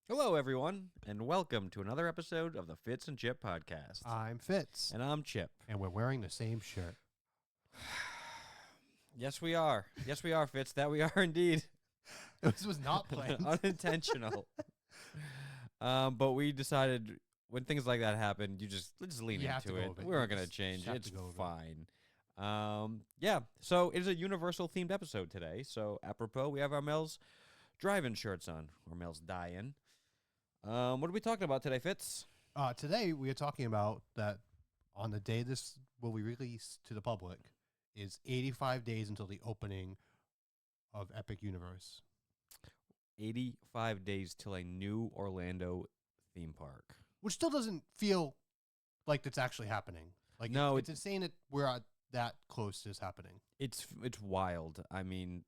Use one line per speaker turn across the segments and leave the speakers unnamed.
Hello, everyone, and welcome to another episode of the Fitz and Chip podcast.
I'm Fitz,
And I'm Chip.
and we're wearing the same shirt.
Yes, we are. Yes, we are, Fitz. That we are indeed.
This was not planned.
Unintentional. But we decided when things like that happen, let's lean
You have to
into
go
it.
over it.
We
You
aren't going to
just
change.
have
It's
to go over it.
fine. Yeah. So it is a universal themed episode today. So apropos, we have our Mel's driving shirts on, or Mel's dying. What are we talking about today, Fitz?
Today we are talking about that on the day this will be released to the public is 85 days until the opening of Epic Universe.
85 days till a new Orlando theme park.
Which still doesn't feel like that's actually happening. Like
No,
it's insane that we're that close to this happening.
It's wild. I mean,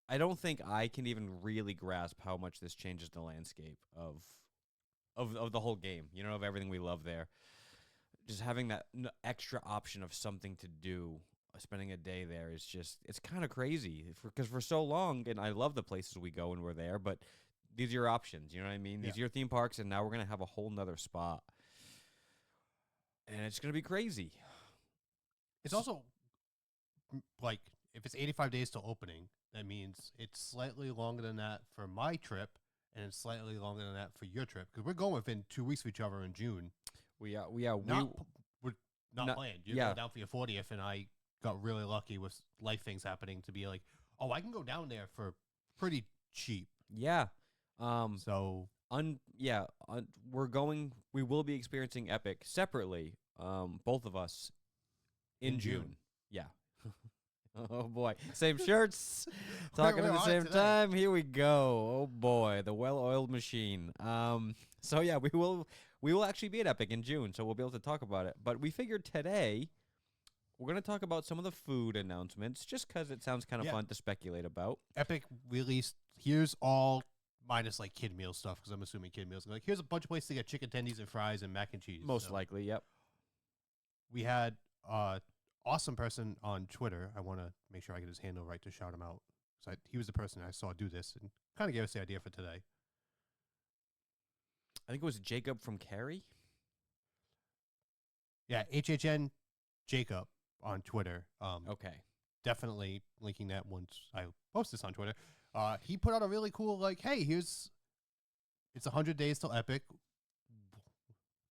I don't think I can even really grasp how much this changes the landscape of the whole game. You know, of everything we love there. Just having that extra option of something to do, spending a day there is it's kind of crazy. Because for so long, and I love the places we go when we're there, but these are your options. You know what I mean? These are your theme parks, and now we're gonna have a whole nother spot, and it's gonna be crazy.
It's also like if it's 85 days till opening, that means it's slightly longer than that for my trip, and it's slightly longer than that for your trip because we're going within 2 weeks of each other in June.
We're
Not
not-
planned. You're
yeah.
going down for your 40th, and I got really lucky with life things happening to be like, oh, I can go down there for pretty cheap.
yeah.
So
We will be experiencing Epic separately, both of us in June.
June.
Yeah. Oh boy, same shirts, talking
we're
at the
on it
same
today.
time. Here we go. Oh boy, the well-oiled machine. So yeah, we will actually be at Epic in June, so we'll be able to talk about it. But we figured today we're gonna talk about some of the food announcements, just because it sounds kind of
Yeah.
fun to speculate about.
Epic released, here's all minus like kid meal stuff because I'm assuming kid meals. Like, here's a bunch of places to get chicken tendies and fries and mac and cheese.
Most
So
likely, yep.
we had awesome person on Twitter. I want to make sure I get his handle right to shout him out. So he was the person I saw do this and kind of gave us the idea for today.
I think it was Jacob from Cary.
Yeah, HHN Jacob on Twitter.
Okay.
Definitely linking that once I post this on Twitter. He put out a really cool hey, it's 100 days till Epic.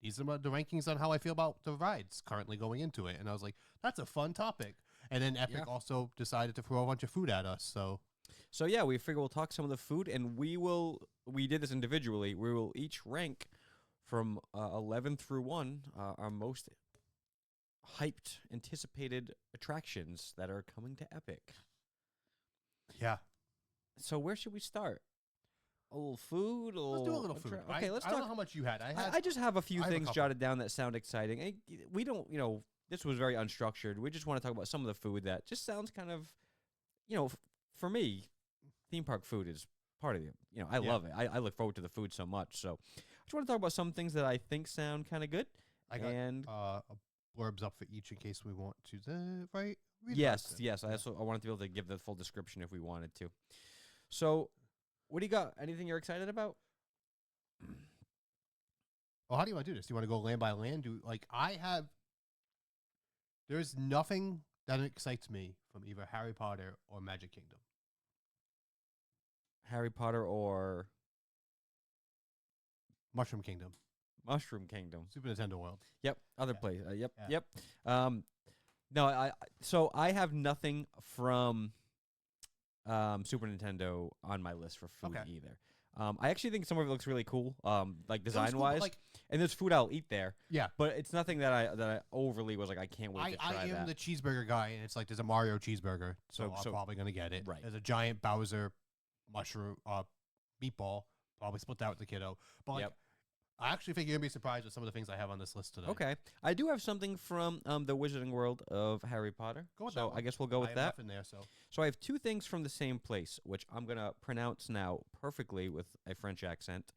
These are the rankings on how I feel about the rides currently going into it. And I was like, that's a fun topic. And then Epic
Yeah.
also decided to throw a bunch of food at us.
So yeah, we figure we'll talk some of the food, and we did this individually. We will each rank from 11 through 1 our most hyped, anticipated attractions that are coming to Epic.
Yeah.
So where should we start? A little food?
Let's do a little food.
Okay, let's
I don't know
talk.
how much you had.
I just have a few
I have a
things
couple.
jotted down that sound exciting. We don't, this was very unstructured. We just want to talk about some of the food that just sounds kind of, for me, theme park food is part of the, I
Yeah.
love it. I look forward to the food so much. So I just want to talk about some things that I think sound kind of good.
I got
and
blurbs up for each in case we want to. Right? Read the
yes,
rest.
yes. I wanted to be able to give the full description if we wanted to. So what do you got? Anything you're excited about?
Well, how do you want to do this? Do you want to go land by land? There's nothing that excites me from either Harry Potter or Magic Kingdom.
Harry Potter or
Mushroom Kingdom,
Mushroom Kingdom?
Super Nintendo World.
Yep. Other
Yeah.
place. Yep.
Yeah.
Yep. No, so I have nothing from Super Nintendo on my list for food
Okay.
either. I actually think some of it looks really cool, like
It was
design
cool, but,
wise. And there's food I'll eat there,
yeah,
but it's nothing that I overly was like I can't wait to try
I am
that.
the cheeseburger guy, and it's like there's a Mario cheeseburger, so I'm
So-
probably gonna get it.
right.
There's a giant Bowser mushroom meatball. Probably split that with the kiddo. But
Yep.
I actually think you're gonna be surprised with some of the things I have on this list today.
Okay, I do have something from the Wizarding World of Harry Potter.
Go with
so
that one.
I guess we'll go with
I have
that.
enough in there, so
So I have two things from the same place, which I'm gonna pronounce now perfectly with a French accent.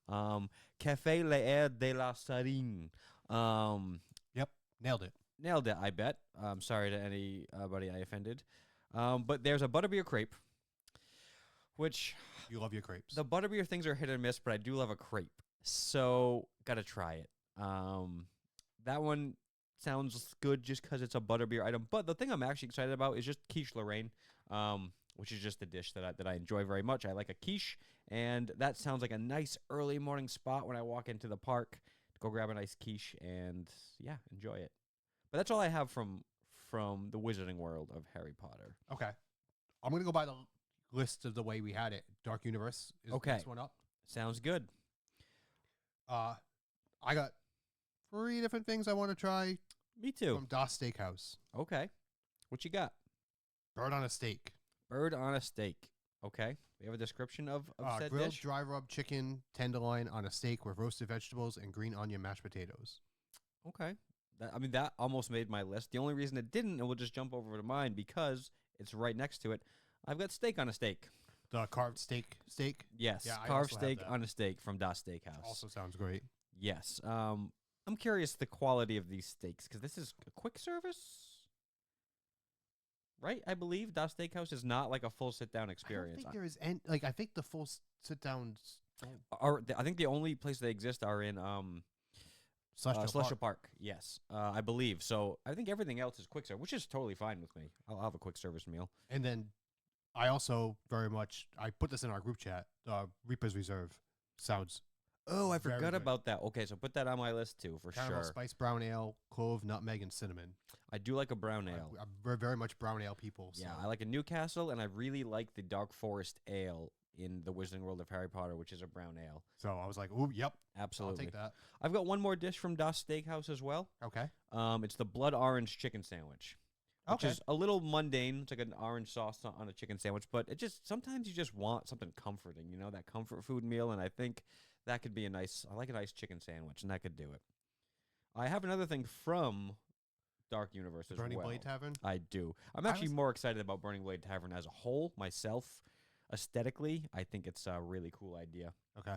Café L'Air de la Sarine.
nailed it.
Nailed it, I bet. Sorry to anybody I offended. But there's a butterbeer crepe, which
You love your crepes.
the butterbeer things are hit or miss, but I do love a crepe. So gotta try it. That one sounds good just because it's a butterbeer item. But the thing I'm actually excited about is just quiche Lorraine, which is just a dish that I enjoy very much. I like a quiche, and that sounds like a nice early morning spot when I walk into the park to go grab a nice quiche and yeah, enjoy it. But that's all I have from the Wizarding World of Harry Potter.
Okay. I'm going to go by the list of the way we had it. Dark Universe is the
Okay.
next one up.
Sounds good.
I got 3 different things I want to try
Me too.
from Das Steakhouse.
Okay. What you got?
Bird on a steak.
Bird on a steak. Okay. We have a description of said
Grilled
dish.
dry rub chicken tenderloin on a steak with roasted vegetables and green onion mashed potatoes.
Okay. That almost made my list. The only reason it didn't, and we'll just jump over to mine because it's right next to it. I've got steak on a steak.
The carved steak.
Yes,
Yeah, I
carved
also have
steak
that.
on a steak from Das Steakhouse.
Also sounds great.
Yes. I'm curious the quality of these steaks because this is a quick service, right? I believe Das Steakhouse is not like a full sit down
I
experience.
don't think there is any, I think the full sit downs
I think the only place they exist are in Celestial Park. Yes, I believe. So I think everything else is quick service, which is totally fine with me. I'll have a quick service meal.
And then I also very much, I put this in our group chat, Reaper's Reserve sounds
Oh, I
very
forgot
good.
about that. Okay, so put that on my list too, for
caramel
sure.
spice brown ale, clove, nutmeg, and cinnamon.
I do like a brown ale.
We're very much brown ale people. So.
Yeah, I like a Newcastle, and I really like the Dark Forest Ale in the Wizarding World of Harry Potter, which is a brown ale.
So I was like, ooh, yep,
Absolutely.
I'll take that.
I've got one more dish from Das Steakhouse as well.
Okay.
It's the blood orange chicken sandwich, which is a little mundane. It's like an orange sauce on a chicken sandwich, but it just sometimes you just want something comforting, that comfort food meal, and I think that could be I like a nice chicken sandwich, and that could do it. I have another thing from Dark Universe as
Burning
well.
Blade Tavern.
I do. I'm actually more excited about Burning Blade Tavern as a whole myself. Aesthetically, I think it's a really cool idea.
Okay.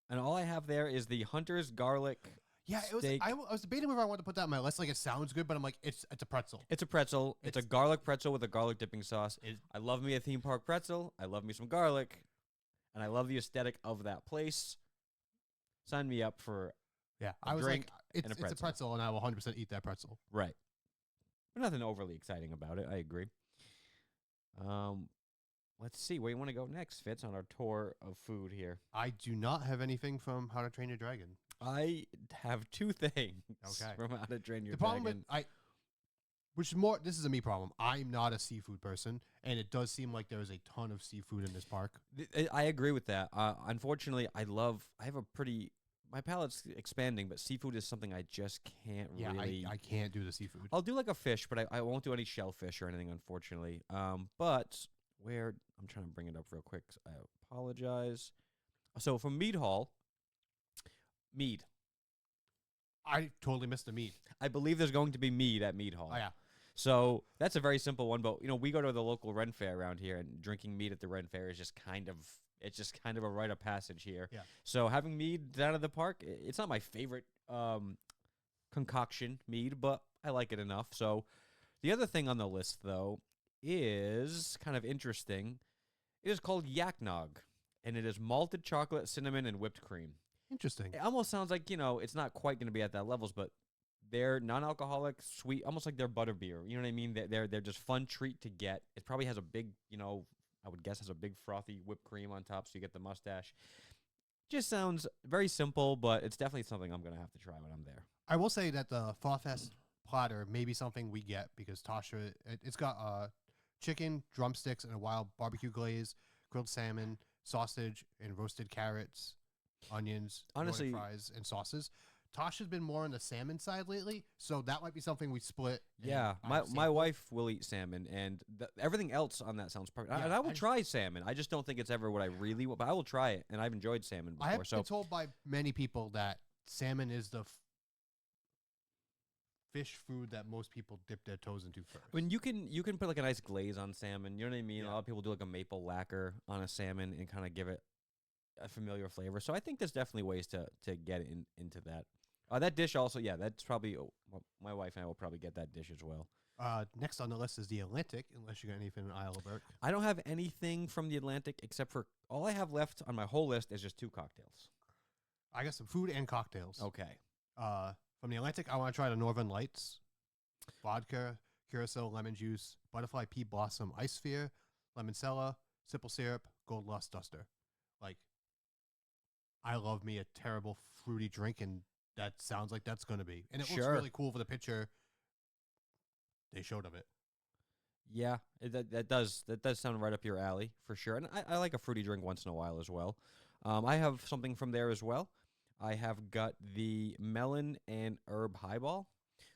And all I have there is the Hunter's garlic.
Yeah, it was.
steak.
I was debating whether I wanted to put that on my list. Like, it sounds good, but I'm like, it's a pretzel.
It's a pretzel. It's a
It's-
garlic pretzel with a garlic dipping sauce. I love me a theme park pretzel. I love me some garlic. And I love the aesthetic of that place. Sign me up for
Yeah,
a
I was
drink
like,
and a
it's a
pretzel.
pretzel, and I will 100% eat that pretzel.
right. But nothing overly exciting about it. I agree. Let's see where you want to go next, Fitz, on our tour of food here.
I do not have anything from How to Train Your Dragon.
I have 2 things
Okay.
from How to Train Your
The problem with
Dragon.
which is more, this is a me problem. I'm not a seafood person, and it does seem like there is a ton of seafood in this park.
I agree with that. Unfortunately, my palate's expanding, but seafood is something I just can't
Yeah,
really.
I can't do the seafood.
I'll do like a fish, but I won't do any shellfish or anything, unfortunately. But I'm trying to bring it up real quick. I apologize. So from Mead Hall, mead.
I totally missed the meat.
I believe there's going to be mead at Mead Hall.
Oh, yeah.
So that's a very simple one, but we go to the local Ren Fair around here, and drinking mead at the Ren Fair is just kind of a rite of passage here.
Yeah.
So having mead down at the park, it's not my favorite concoction mead, but I like it enough. So the other thing on the list, though, is kind of interesting. It is called Yak Nog, and it is malted chocolate, cinnamon, and whipped cream.
Interesting.
It almost sounds like, it's not quite going to be at that levels, but they're non-alcoholic, sweet, almost like they're butterbeer. You know what I mean? They're just fun treat to get. It probably has a big, I would guess has a big frothy whipped cream on top, so you get the mustache. Just sounds very simple, but it's definitely something I'm going to have to try when I'm there.
I will say that the Fall Fest platter may be something we get because Tasha, it's got chicken, drumsticks, and a wild barbecue glaze, grilled salmon, sausage, and roasted carrots, onions,
Honestly,
fries, and sauces. Tasha's been more on the salmon side lately, so that might be something we split. and
Yeah,
I
my
sample.
wife will eat salmon, and everything else on that sounds perfect.
Yeah,
and I will
I-
try salmon. I just don't think it's ever what I really want, but I will try it, and I've enjoyed salmon
I have
before. So
been told by many people that salmon is the fish food that most people dip their toes into first.
I mean, you can put like a nice glaze on salmon. You know what I mean?
Yeah.
A lot of people do like a maple lacquer on a salmon and kind of give it a familiar flavor. So I think there's definitely ways to get into that. That dish also, yeah, that's probably my wife and I will probably get that dish as well.
Next on the list is the Atlantic, unless you got anything in Isle of Burke.
I don't have anything from the Atlantic except for all I have left on my whole list is just 2 cocktails.
I got some food and cocktails.
Okay.
From the Atlantic, I want to try the Northern Lights. Vodka, curacao, lemon juice, butterfly pea blossom, ice sphere, lemoncella, simple syrup, gold lust duster. Like, I love me a terrible fruity drink, and that sounds like that's going to be. And it looks
Sure.
really cool for the picture they showed of it.
Yeah, that does sound right up your alley for sure. And I like a fruity drink once in a while as well. I have something from there as well. I have got the melon and herb highball,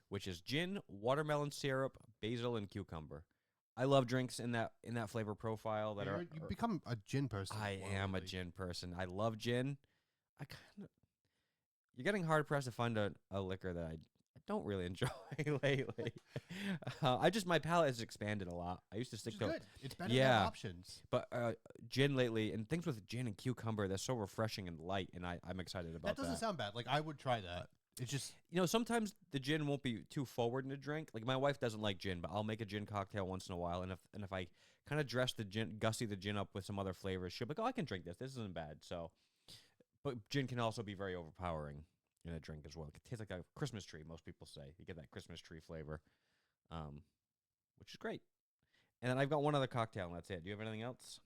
which is gin, watermelon syrup, basil, and cucumber. I love drinks in that flavor profile that are.
You become a gin person.
I
more
am a
lately.
gin person. I love gin. I kind of. You're getting hard pressed to find a liquor that I don't really enjoy lately. My palate has expanded a lot. I used to stick
Which is
to
good. It's better to
Yeah.
have options.
but gin lately, and things with gin and cucumber, they're so refreshing and light, and I'm excited about
That doesn't sound bad. Like, I would try that. It's just,
Sometimes the gin won't be too forward in a drink. Like my wife doesn't like gin, but I'll make a gin cocktail once in a while, and if I kind of dress gussy the gin up with some other flavors, she'll be like, "Oh, I can drink this. This isn't bad." So, but gin can also be very overpowering in a drink as well. It can taste like a Christmas tree. Most people say you get that Christmas tree flavor, which is great. And then I've got one other cocktail, and that's it. Do you have anything else?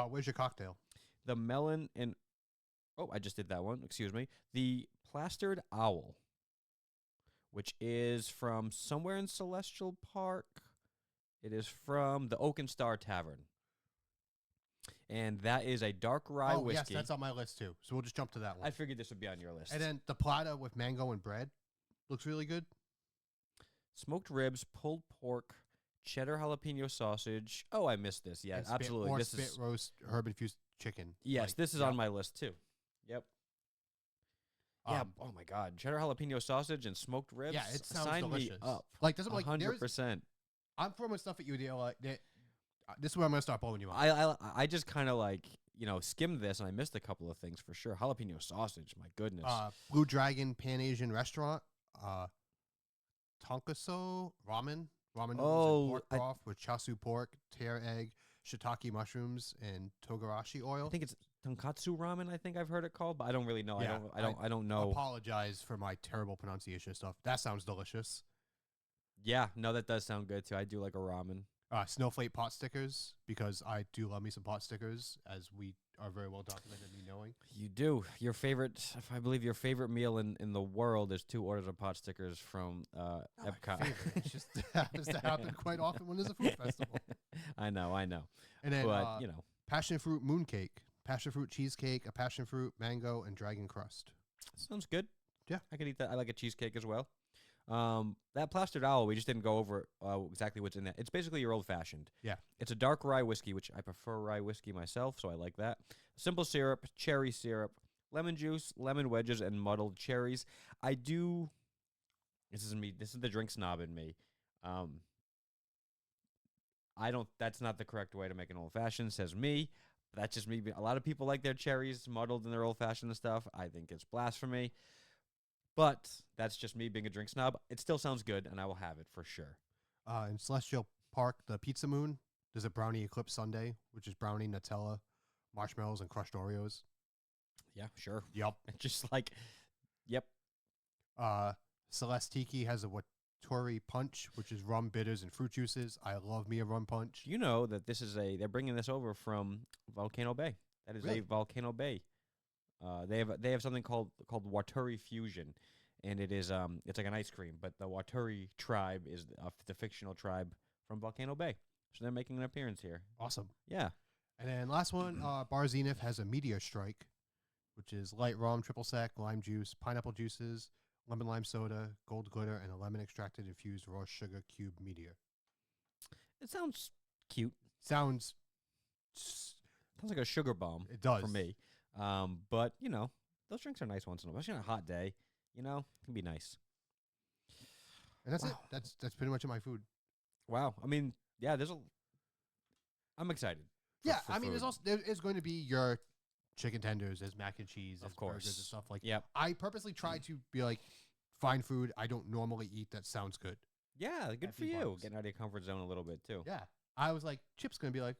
where's your cocktail?
The melon and I just did that one. Excuse me. The plastered owl, which is from somewhere in Celestial Park. It is from the Oak and Star Tavern, and that is a dark rye
Yes,
whiskey.
that's on my list too. So we'll just jump to that one.
I figured this would be on your list.
And then the plata with mango and bread looks really good.
Smoked ribs, pulled pork, cheddar jalapeno sausage. Oh, I missed this. Yeah,
And spit-
absolutely.
Or
This
spit
is
roast herb infused chicken.
yes,
Like,
this is
yeah.
on my list too. Yep. Yeah.
Um,
Oh my God, cheddar jalapeno sausage and smoked ribs.
Yeah, it sounds
Sign
delicious.
me up.
Like, doesn't like there's
100%.
I'm throwing stuff at you, deal. Like, this is where I'm gonna start blowing you up.
I just kind of like skimmed this and I missed a couple of things for sure. Jalapeno sausage, my goodness.
Blue Dragon Pan Asian Restaurant. Tonkaso ramen. Ramen noodles and pork broth with chasu pork, tear egg, shiitake mushrooms, and togarashi oil.
I think it's tonkatsu ramen. I think I've heard it called, but I don't really know.
Yeah,
I don't know.
Apologize for my terrible pronunciation of stuff. That sounds delicious.
Yeah, no, that does sound good too. I do like a ramen.
Snowflake pot stickers, because I do love me some pot stickers, as we are very well documented in me knowing.
You do. Your favorite, I believe your favorite meal in the world is 2 orders of pot stickers from
Not my
Epcot.
favorite. It just happens to happen quite often when there's a food festival.
I know.
And then
But,
passion fruit mooncake, passion fruit cheesecake, a passion fruit mango, and dragon crust.
sounds good.
Yeah.
I could eat that. I like a cheesecake as well. That plastered owl, we just didn't go over exactly what's in that. It's basically your old fashioned.
Yeah.
It's a dark rye whiskey, which I prefer rye whiskey myself, so I like that. Simple syrup, cherry syrup, lemon juice, lemon wedges, and muddled cherries. I do. This is me. This is the drink snob in me. I don't. That's not the correct way to make an old fashioned, says me. That's just me. A lot of people like their cherries muddled in their old fashioned and stuff. I think it's blasphemy. But that's just me being a drink snob. It still sounds good, and I will have it for sure.
In Celestial Park, the Pizza Moon, there's a brownie eclipse sundae, which is brownie, Nutella, marshmallows, and crushed Oreos.
Yeah, sure.
Yep.
Just like, yep.
Celeste Tiki has a Watori Punch, which is rum, bitters, and fruit juices. I love me a rum punch.
Do you know that this is they're bringing this over from Volcano Bay. That is
Really?
a Volcano Bay. They have something called Watori Fusion, and it is it's like an ice cream, but the Watori tribe is the fictional tribe from Volcano Bay, so they're making an appearance here.
Awesome.
Yeah,
And then last one, Bar Zenith has a Meteor Strike, which is light rum, triple sec, lime juice, pineapple juices, lemon lime soda, gold glitter, and a lemon extracted infused raw sugar cube meteor.
it sounds cute.
Sounds
Sounds like a sugar bomb.
It does
for me. But those drinks are nice once in a while, especially on a hot day. It can be nice.
And that's it.
Wow.
That's pretty much my food.
Wow. I mean, yeah. I'm excited.
Yeah,
for
I mean,
food.
there is going to be your chicken tenders, there's mac and cheese,
Of
there's burgers and
course.
stuff like.
Yep.
I purposely try to be like, find food I don't normally eat that sounds good.
Yeah, good
at
for
theme
you.
parks.
Getting out of your comfort zone a little bit too.
Yeah, I was like, Chip's gonna be like,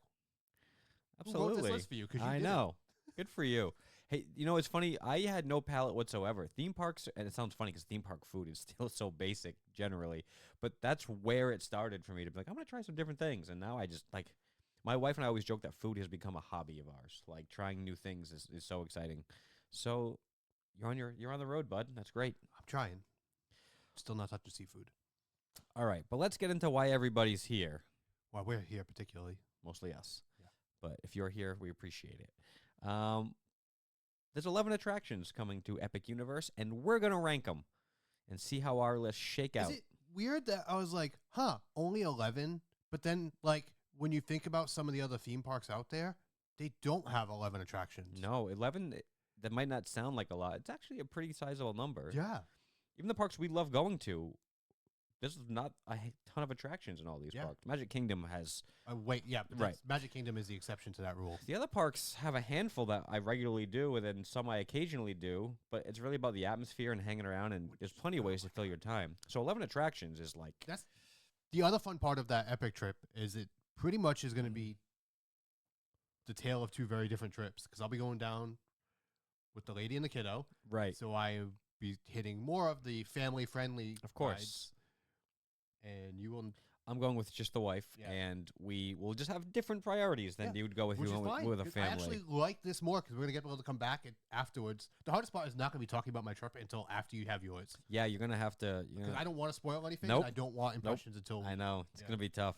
who wrote
Absolutely.
this list for you? Because
I know. Good for you. Hey, you know, it's funny. I had no palate whatsoever. Theme parks, and it sounds funny because theme park food is still so basic generally, but that's where it started for me to be like, I'm going to try some different things. And now I just like, my wife and I always joke that food has become a hobby of ours. Like trying new things is so exciting. So you're on the road, bud. That's great.
I'm trying. Still not touching seafood.
All right, but let's get into why everybody's here.
Well, we're here particularly.
Mostly us.
Yeah.
But if you're here, we appreciate it. There's 11 attractions coming to Epic Universe, and we're going to rank them and see how our lists shake out.
Is it weird that I was like, only 11? But then, like, when you think about some of the other theme parks out there, they don't have 11 attractions.
No, 11, that might not sound like a lot. It's actually a pretty sizable number.
Yeah.
Even the parks we love going to, there's not a ton of attractions in all these
Yeah.
parks. Magic Kingdom has...
Wait, yeah. But
Right.
Magic Kingdom is the exception to that rule.
The other parks have a handful that I regularly do, and then some I occasionally do, but it's really about the atmosphere and hanging around, and there's plenty of ways to fill your time. So 11 attractions is like...
That's the other fun part of that Epic trip is it pretty much is going to be the tale of two very different trips because I'll be going down with the lady and the kiddo.
Right.
So I'll be hitting more of the family-friendly
Of course.
rides, and you will...
I'm going with just the wife,
Yeah.
and we will just have different priorities than
Yeah,
you would go if
which
you
is
went
fine.
with a
'cause
family.
I actually like this more because we're gonna get able to come back afterwards. The hardest part is not gonna be talking about my trip until after you have yours,
Yeah, you're gonna have to. You
because
know,
I don't want to spoil anything.
Nope.
And I don't want impressions until
I know it's
Yeah.
gonna be tough.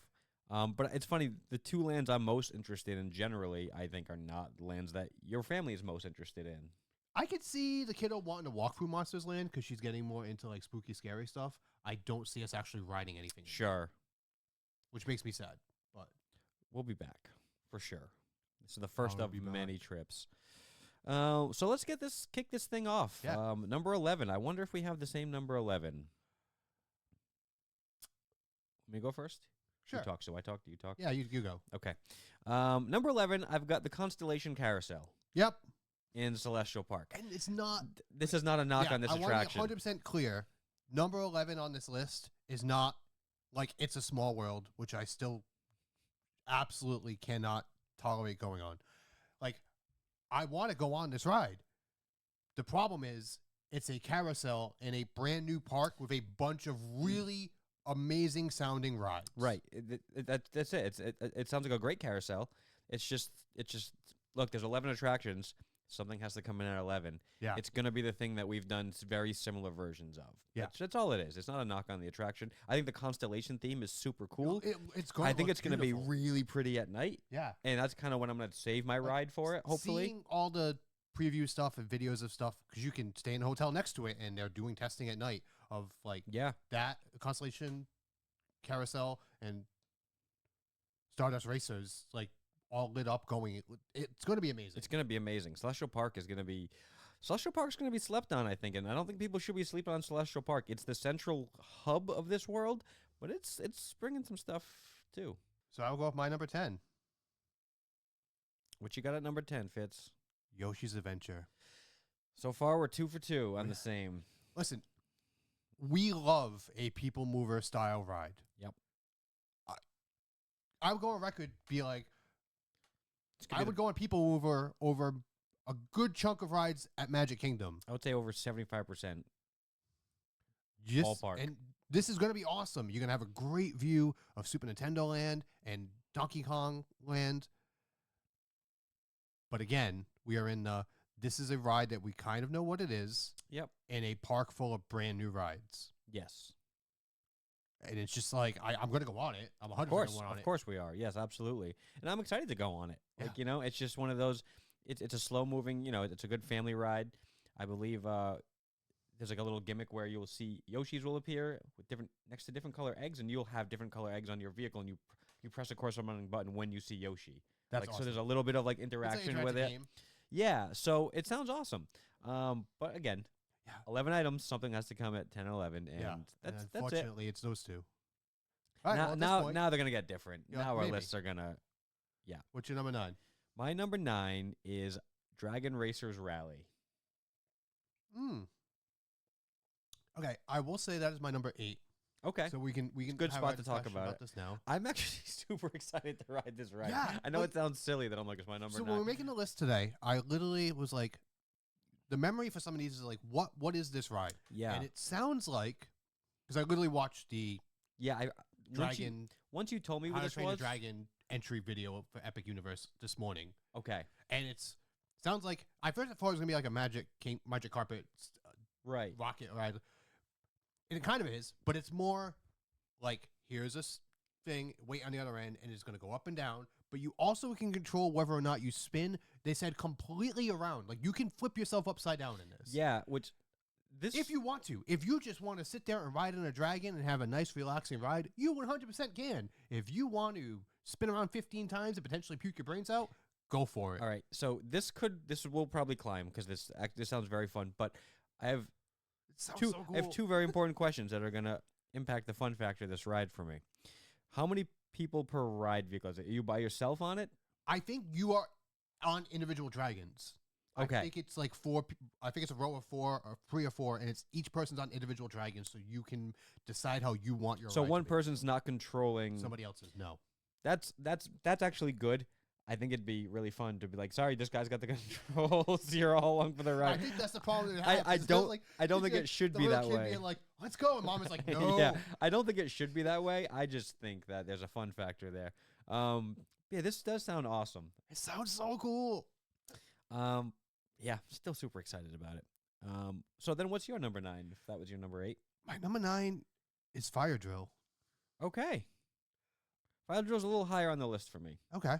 But it's funny. The two lands I'm most interested in, generally, I think, are not lands that your family is most interested in.
I could see the kiddo wanting to walk through Monsters Land because she's getting more into like spooky, scary stuff. I don't see us actually riding anything,
Sure,
which makes me sad. But
we'll be back for sure. This is the first
will
of
be back.
many trips. So let's kick this thing off.
Yeah.
Number 11. I wonder if we have the same number 11. Let me go first.
sure,
You talk. So I talk. Do you talk?
yeah, you go.
Okay. Number 11, I've got the Constellation Carousel
Yep,
in Celestial Park.
and it's not.
This is not a knock
yeah,
on this
I
attraction.
want to be 100% clear. Number 11 on this list is not like It's a Small World, which I still absolutely cannot tolerate going on. Like, I want to go on this ride. The problem is it's a carousel in a brand new park with a bunch of really amazing sounding rides.
Right. That's it. It sounds like a great carousel. It's just look, there's 11 attractions. Something has to come in at 11.
Yeah.
It's going to be the thing that we've done very similar versions of.
Yeah.
That's all it is. It's not a knock on the attraction. I think the Constellation theme is super cool.
It's going
I think
look
it's going to be
beautiful.
really pretty at night.
Yeah.
And that's kind of when I'm going to save my
Like,
ride for it, hopefully.
Seeing all the preview stuff and videos of stuff, because you can stay in a hotel next to it and they're doing testing at night of like
Yeah.
that Constellation Carousel and Stardust Racers, like all lit up going. It's going to be amazing.
It's going to be amazing. Celestial Park's going to be slept on, I think, and I don't think people should be sleeping on Celestial Park. It's the central hub of this world, but it's bringing some stuff too.
So I'll go with my number 10,
What you got at number 10, Fitz?
Yoshi's Adventure.
So far, we're 2 for 2 on the same.
Listen, we love a people mover style ride.
Yep.
I would go on record, be like,
It's gonna
I
be
would go on people mover over a good chunk of rides at Magic Kingdom.
I would say over 75%.
Just,
Ballpark.
And this is going to be awesome. You're going to have a great view of Super Nintendo Land and Donkey Kong Land. But again, we are in this is a ride that we kind of know what it is
Yep.
in a park full of brand new rides.
Yes.
And it's just like, I'm going to go on it. I'm 100%
Of course.
going on
Of
it.
course we are. Yes, absolutely. And I'm excited to go on it.
Yeah.
Like, it's just one of those, it's a slow moving, it's a good family ride. I believe there's like a little gimmick where you'll see Yoshis will appear with next to different color eggs, and you'll have different color eggs on your vehicle, and you press a corresponding button when you see Yoshi.
That's
like,
awesome.
So there's a little bit of like
It's an
interaction with
interactive
it.
game.
Yeah, so it sounds awesome. But again,
Yeah.
11 items, something has to come at 10 or 11, and
Yeah.
that's
And
it.
unfortunately, it's those two. All right,
Now,
well, at this
now,
point,
now they're gonna get different.
Yeah,
now our
maybe.
lists are gonna.
what's your number 9?
My number 9 is Dragon Racers Rally.
Okay, I will say that is my number 8.
Okay.
So we can
good
have
spot
our
to talk
discussion
about it.
this now.
I'm actually super excited to ride this ride.
Yeah,
I know
like-
it sounds silly that I'm like, it's my number
So
9.
when we're making the list today, I literally was like, the memory for some of these is like, what is this ride?
Yeah.
And it sounds like, because I literally watched the
Yeah.
Dragon,
Once you told me
How
what
to
this
Train a
was.
Dragon entry video for Epic Universe this morning,
Okay.
and it's sounds like I first thought it was gonna be like a magic carpet
Right.
rocket ride, and it kind of is, but it's more like here's this thing, wait on the other end, and it's gonna go up and down. But you also can control whether or not you spin. They said completely around, like you can flip yourself upside down in this.
Yeah. Which this.
If you want to. If you just want to sit there and ride in a dragon and have a nice, relaxing ride, you 100% can. If you want to spin around 15 times and potentially puke your brains out, go for it.
All right. So this will probably climb because this sounds very fun. But I have
It sounds
two.
so cool.
I have 2 very important questions that are gonna impact the fun factor of this ride for me. How many people per ride vehicles? Are you by yourself on it?
I think you are on individual dragons.
Okay.
I think it's like 4. I think it's a row of 4 or 3 or 4, and it's each person's on individual dragons, so you can decide how you want your.
So
ride
one
to be.
person's not controlling.
Somebody else's. No.
That's actually good. I think it'd be really fun to be like, sorry, this guy's got the controls. You're all along for the
I
ride.
think that's the problem. That
I
happens.
don't-
Like,
I don't
it's
think
like
it should
the
be
little
that
kid
way.
being like, let's go, and mom is like, no.
Yeah, I don't think it should be that way. I just think that there's a fun factor there. Yeah, this does sound awesome.
It sounds so cool.
Yeah, still super excited about it. So then what's your number 9 if that was your number 8?
My number 9 is Fire Drill.
Okay. Fire Drill's a little higher on the list for me.
Okay.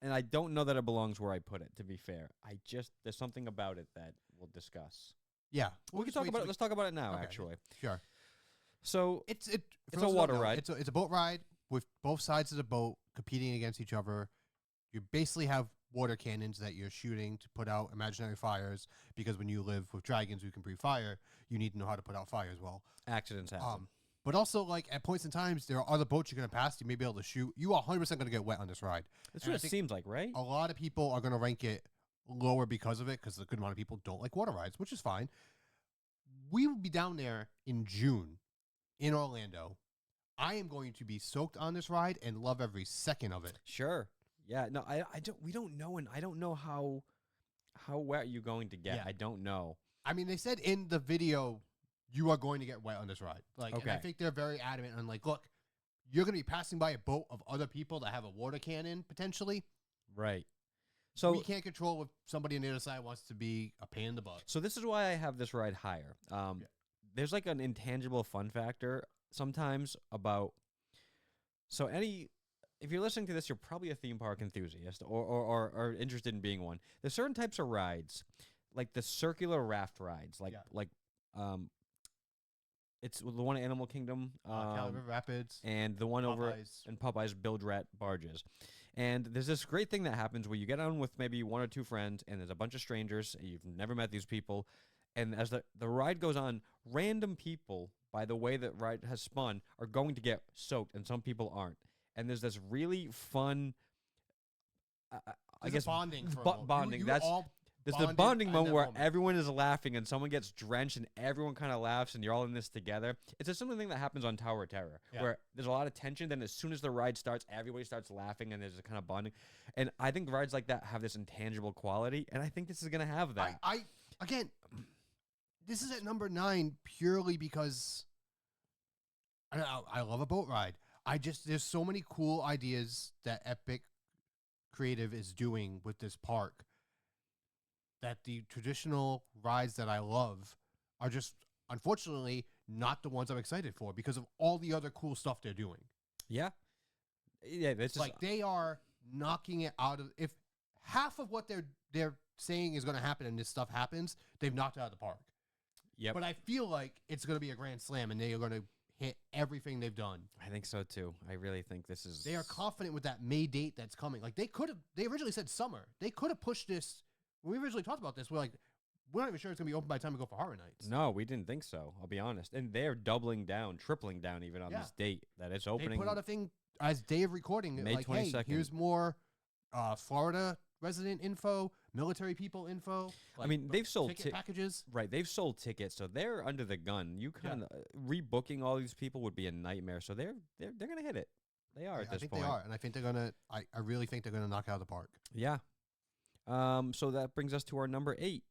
And I don't know that it belongs where I put it, to be fair. There's something about it that we'll discuss.
Yeah.
We can talk about it. Let's talk about it now,
Okay.
actually.
Sure.
So
It's
It's
for
a
those who don't
water
know,
ride.
It's a boat ride with both sides of the boat competing against each other. You basically have water cannons that you're shooting to put out imaginary fires, because when you live with dragons who can breathe fire, you need to know how to put out fire as well.
accidents happen.
But also, like, at points in times, there are other boats you're going to pass. You may be able to shoot. You are 100% going to get wet on this ride.
That's
and
what
I
it
think
seems like, right?
A lot of people are going to rank it lower because of it, because a good amount of people don't like water rides, which is fine. We will be down there in June in Orlando. I am going to be soaked on this ride and love every second of it.
Sure. Yeah. No, I don't. We don't know, and I don't know how wet you're going to get.
Yeah.
I don't know.
I mean, they said in the video, you are going to get wet on this ride. Like, and I
Okay.
think they're very adamant on, like, look, you're going to be passing by a boat of other people that have a water cannon potentially.
Right. So
We can't control if somebody on the other side wants to be a pain in the butt.
So this is why I have this ride higher. There's like an intangible fun factor sometimes about. So if you're listening to this, you're probably a theme park enthusiast or interested in being one. There's certain types of rides, like the circular raft rides, it's the one at Animal Kingdom,
Caliber Rapids.
and the one over
Popeyes.
in Popeyes, Build Rat barges. And there's this great thing that happens where you get on with maybe 1 or 2 friends, and there's a bunch of strangers, and you've never met these people. And as the ride goes on, random people, by the way that ride has spun, are going to get soaked, and some people aren't. And there's this really fun, I
There's
guess,
a bonding. For a
bo-
moment.
bonding.
You
That's
all
there's the
bonded
bonding
in
moment
that
where
moment.
everyone is laughing and someone gets drenched and everyone kind of laughs and you're all in this together. It's a similar thing that happens on Tower of Terror,
Yeah.
where there's a lot of tension. Then as soon as the ride starts, everybody starts laughing and there's a kind of bonding. And I think rides like that have this intangible quality, and I think this is gonna have that.
I again, this is at number 9 purely because I love a boat ride. There's so many cool ideas that Epic Creative is doing with this park that the traditional rides that I love are just, unfortunately, not the ones I'm excited for because of all the other cool stuff they're doing.
Yeah, this is
Like, they are knocking it out of, if half of what they're saying is going to happen and this stuff happens, they've knocked it out of the park.
Yep.
But I feel like it's going to be a grand slam and they are going to hit everything they've done.
I think so too. I really think this is.
They are confident with that May date that's coming. Like, they originally said summer. They could have pushed this. When we originally talked about this, we're not even sure it's going to be open by the time we go for Horror Nights.
No, we didn't think so. I'll be honest. And they're doubling down, tripling down even on
Yeah.
this date that it's
They
opening.
put out a thing as day of recording.
May
like, hey,
22nd.
here's more Florida resident info, military people info.
I mean, they've sold
ticket packages.
Right, they've sold tickets, so they're under the gun. You kind of rebooking all these people would be a nightmare. So they're gonna hit it. They are at
I
this
think
point.
they are, and I think they're gonna. I really think they're gonna knock it out of the park.
Yeah. So that brings us to our number 8.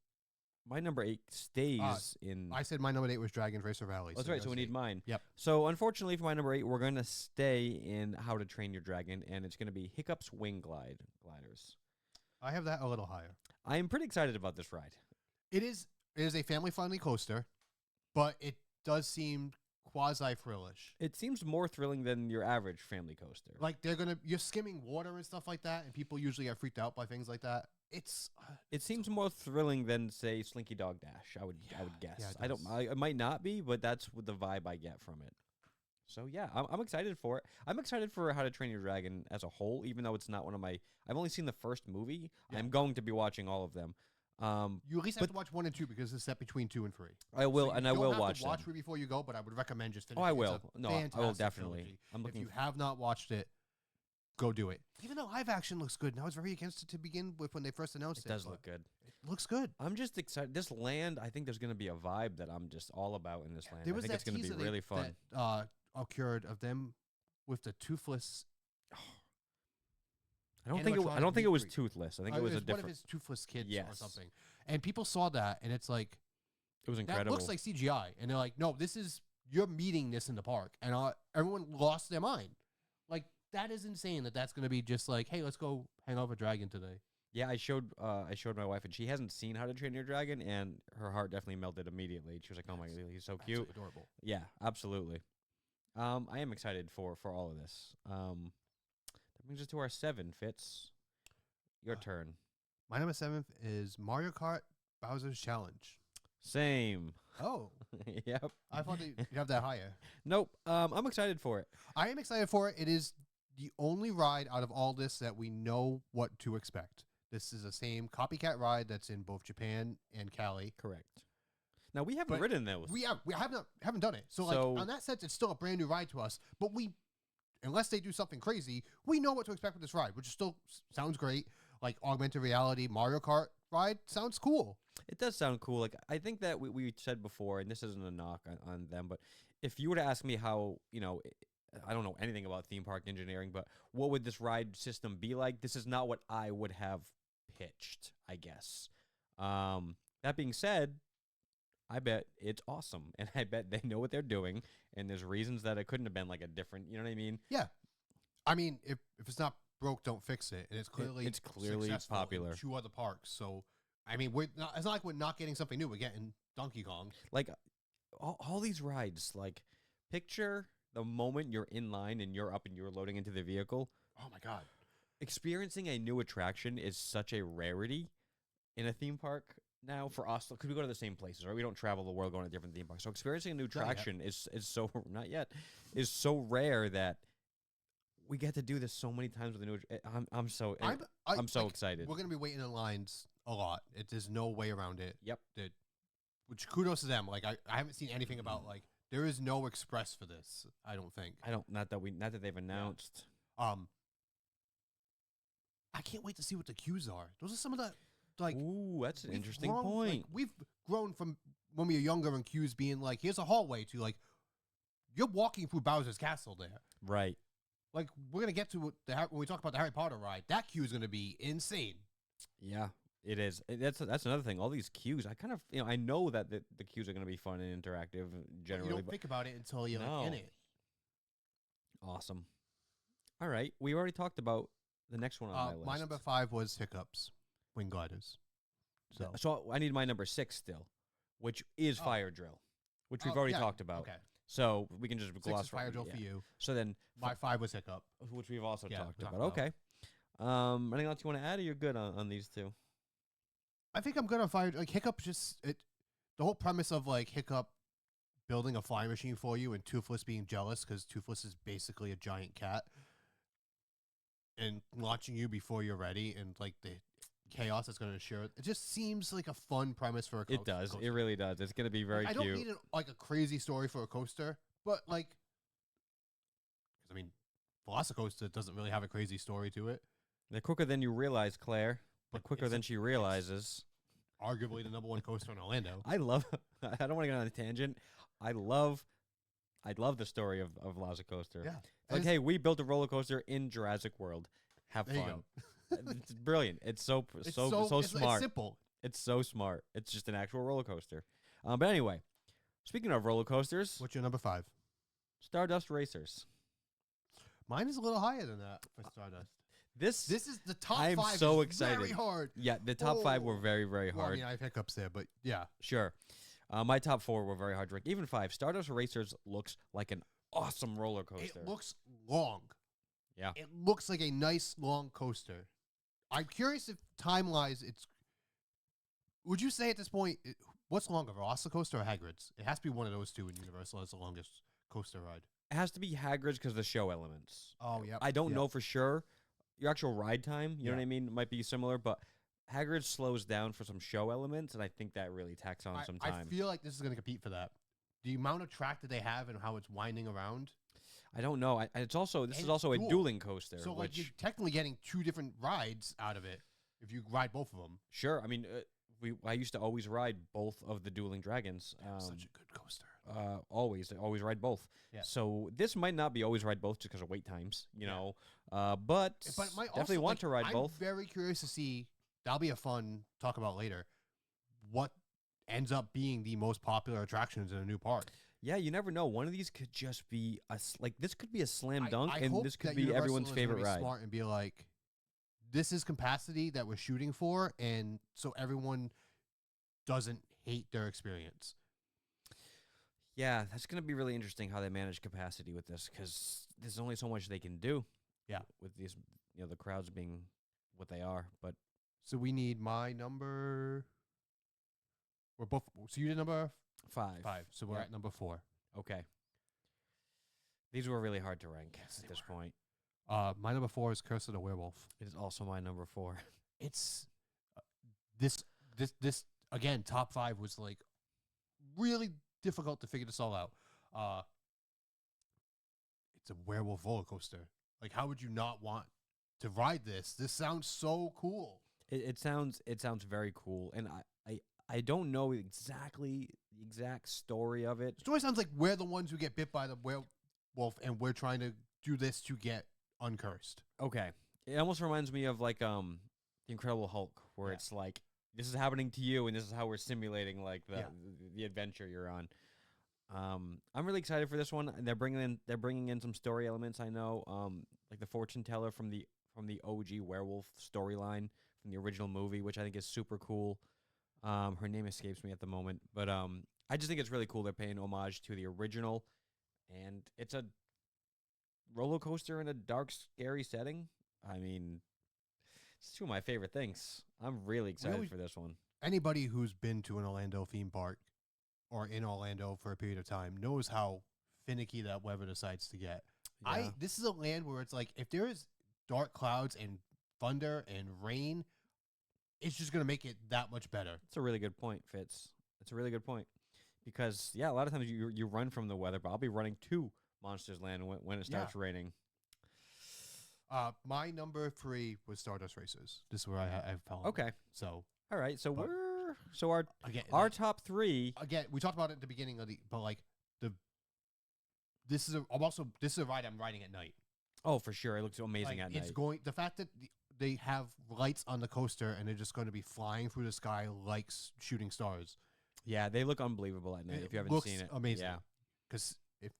My number 8 stays in.
I said my number 8 was Dragon Racer Valley.
That's right. So we need mine.
Yep.
So unfortunately for my number 8, we're gonna stay in How to Train Your Dragon, and it's gonna be Hiccup's Wing Gliders.
I have that a little higher.
I am pretty excited about this ride.
It is a family friendly coaster, but it does seem quasi thrillish.
It seems more thrilling than your average family coaster.
Like you're skimming water and stuff like that, and people usually get freaked out by things like that.
It seems more thrilling than, say, Slinky Dog Dash. I would guess.
Yeah,
It might not be, but that's what the vibe I get from it. So yeah, I'm excited for it. I'm excited for How to Train Your Dragon as a whole, even though it's not one of my. I've only seen the first movie.
Yeah.
I'm going to be watching all of them.
You at least have to watch 1 and 2 because it's set between 2 and 3.
I will,
so
and I will watch
them. Watch
them.
3 before you go, but I would recommend just finishing.
Oh, I
It's
will.
a
No, I will
fantastic
definitely.
trilogy.
I'm
If
looking.
you have not watched it, go do it. Even though live action looks good, and I was very against it to begin with when they first announced it.
It does
but
look good.
It looks good.
I'm just excited. This land, I think there's going to be a vibe that I'm just all about in this land.
There
I
was
think
that
it's going to
teaser
be really fun.
that occurred of them with the toothless.
I don't think it was
meat
toothless. I think it was a
one
different.
of his toothless kids or
Yes.
something. And people saw that, and it's like
It was
that
incredible.
looks like CGI, and they're like, no, you're meeting this in the park, and everyone lost their mind. Like that is insane. That's going to be just like, hey, let's go hang out with a dragon today.
Yeah, I showed my wife, and she hasn't seen How to Train Your Dragon, and her heart definitely melted immediately. She was like, "Oh my god, he's so cute."
Absolutely adorable.
Yeah, absolutely. I am excited for all of this. That brings us to our 7. Fitz, your turn.
My number 7 is Mario Kart Bowser's Challenge.
Same.
Oh,
Yep.
I thought that you'd have that higher.
Nope. I'm excited for it.
I am excited for it. It is the only ride out of all this that we know what to expect. This is the same copycat ride that's in both Japan and Cali.
Correct. Now we haven't
But
ridden those.
We haven't done it. So like on that sense, it's still a brand new ride to us. But unless they do something crazy, we know what to expect with this ride, which still sounds great. Like augmented reality Mario Kart ride sounds cool.
It does sound cool. Like I think that we said before, and this isn't a knock on them, but if you were to ask me how, I don't know anything about theme park engineering, but what would this ride system be like? This is not what I would have pitched, I guess. That being said, I bet it's awesome, and I bet they know what they're doing, and there's reasons that it couldn't have been like a different, you know what I mean?
Yeah. I mean, if it's not broke, don't fix it. And it's clearly successful
popular.
in 2 other parks. So, I mean, it's not like we're not getting something new. We're getting Donkey Kong.
Like all these rides, like picture the moment you're in line and you're up and you're loading into the vehicle.
Oh my God.
Experiencing a new attraction is such a rarity in a theme park now for us, because we go to the same places, right? We don't travel the world going to different theme parks. So experiencing a new attraction is so not yet is so rare that we get to do this so many times with a new. I'm so excited.
We're gonna be waiting in lines a lot. There's no way around it.
Yep.
Which kudos to them. Like I haven't seen anything about like there is no express for this. I don't think.
Not that they've announced.
I can't wait to see what the queues are. Those are some of the
Ooh, that's an interesting point.
Like, we've grown from when we were younger and queues being like, here's a hallway to like, you're walking through Bowser's castle there.
Right.
Like we're gonna get to when we talk about the Harry Potter ride. That queue is gonna be insane.
Yeah, it is. That's another thing. All these queues, I kind of I know that the queues are going to be fun and interactive generally.
You don't think about it until you're like in it.
Awesome. All right, we already talked about the next one on my list.
My number 5 was Hiccup's Wing Gliders.
So I need my number 6 still, which is Fire Drill, which we've already talked about.
Okay.
So we can just gloss
6 is Fire Drill for you.
So then
my 5 was Hiccup,
which we've also talked about.
about.
Okay. Anything else you want to add, or you're good on these 2?
I think I'm good on Fire. Like Hiccup, the whole premise of like Hiccup building a flying machine for you and Toothless being jealous because Toothless is basically a giant cat and launching you before you're ready and like the chaos that's going to ensure it. It just seems like a fun premise for a coaster.
It does. It really does. It's going to be very cute.
I don't need a crazy story for a coaster, but like, because I mean, Velocicoaster doesn't really have a crazy story to it.
They're quicker than you realize, Claire. But quicker
it's
than she realizes.
arguably the number one coaster in Orlando.
I love. I don't want to get on a tangent. I love the story of Velocicoaster.
Yeah.
Like,
It's-
hey, we built a roller coaster in Jurassic World. Have
There you
fun. It's brilliant. It's so
It's
so
it's
smart.
simple.
It's so smart. It's just an actual roller coaster. But anyway, speaking of roller coasters,
What's your number 5?
Stardust Racers.
Mine is a little higher than that for Stardust.
This
This is the top
I'm
5.
so
is
excited.
Very hard.
yeah, the top 5 were
Oh.
very very
Well, I
hard.
mean, I have hiccups there, but yeah.
Sure. My top 4 were very hard to rank. Even 5. Stardust Racers looks like an awesome roller coaster.
It looks long.
Yeah.
It looks like a nice long coaster. I'm curious if time-wise it's. Would you say at this point, what's longer, Velocicoaster or Hagrid's? It has to be one of those two in Universal as the longest coaster ride.
It has to be Hagrid's because of the show elements.
Oh, yeah.
I don't know for sure. Your actual ride time, you know what I mean, might be similar, but Hagrid slows down for some show elements, and I think that really tacks on some
I
time.
feel like this is going to compete for that. The amount of track that they have and how it's winding around.
I don't know. This
And
is also a
dual.
dueling coaster,
So, like,
which
you're technically getting 2 different rides out of it if you ride both of them.
sure. I mean, I used to always ride both of the dueling dragons.
Such a good coaster.
Always ride both.
Yeah.
So this might not be always ride both just because of wait times, you
Yeah.
know. But
But it might
definitely
also,
want
like,
to ride
I'm
both.
very curious to see. That'll be a fun talk about later. What ends up being the most popular attractions in a new park?
Yeah, you never know. One of these could just be this could be a slam dunk,
I
and
hope
this could
that
be
Universal
everyone's
is gonna
favorite
be
ride.
Smart and be like, this is capacity that we're shooting for, and so everyone doesn't hate their experience.
Yeah, that's going to be really interesting how they manage capacity with this because there's only so much they can do.
Yeah.
With these, the crowds being what they are. But
So we need my number. We're both. So you did number
5.
5. So we're
Yeah.
at number 4.
Okay. These were really hard to rank
Yes,
at
they
this
were.
point.
My number 4 is Curse of the Werewolf.
It is also my number 4.
It's this again. Top 5 was like really difficult to figure this all out. It's a werewolf roller coaster. Like, how would you not want to ride this? This sounds so cool.
It sounds very cool, and I don't know exactly the exact story of it.
The story sounds like we're the ones who get bit by the werewolf, and we're trying to do this to get uncursed.
Okay, it almost reminds me of like the Incredible Hulk, where
Yeah.
it's like this is happening to you, and this is how we're simulating like
Yeah.
the adventure you're on. I'm really excited for this one. And they're bringing in some story elements. I know, like the fortune teller from the OG werewolf storyline from the original movie, which I think is super cool. Her name escapes me at the moment, but I just think it's really cool. They're paying homage to the original, and it's a roller coaster in a dark, scary setting. I mean, it's 2 of my favorite things. I'm really excited
always-
for this one.
Anybody who's been to an Orlando theme park or in Orlando for a period of time knows how finicky that weather decides to get.
Yeah.
This is a land where it's like if there is dark clouds and thunder and rain, it's just gonna make it that much better.
It's a really good point, Fitz. It's a really good point because a lot of times you run from the weather, but I'll be running to Monsters Land when it starts raining.
My number 3 was Stardust Racers. This is where I fell.
Okay,
So
all right. So
But-
our
again,
top 3.
again, we talked about it at the beginning of but like this is a ride I'm riding at night.
Oh, for sure, it looks amazing
Like,
at
it's
night.
going the fact that they have lights on the coaster and they're just going to be flying through the sky like shooting stars.
Yeah, they look unbelievable at night.
It
If you haven't
looks
seen it,
amazing.
Yeah,
Because if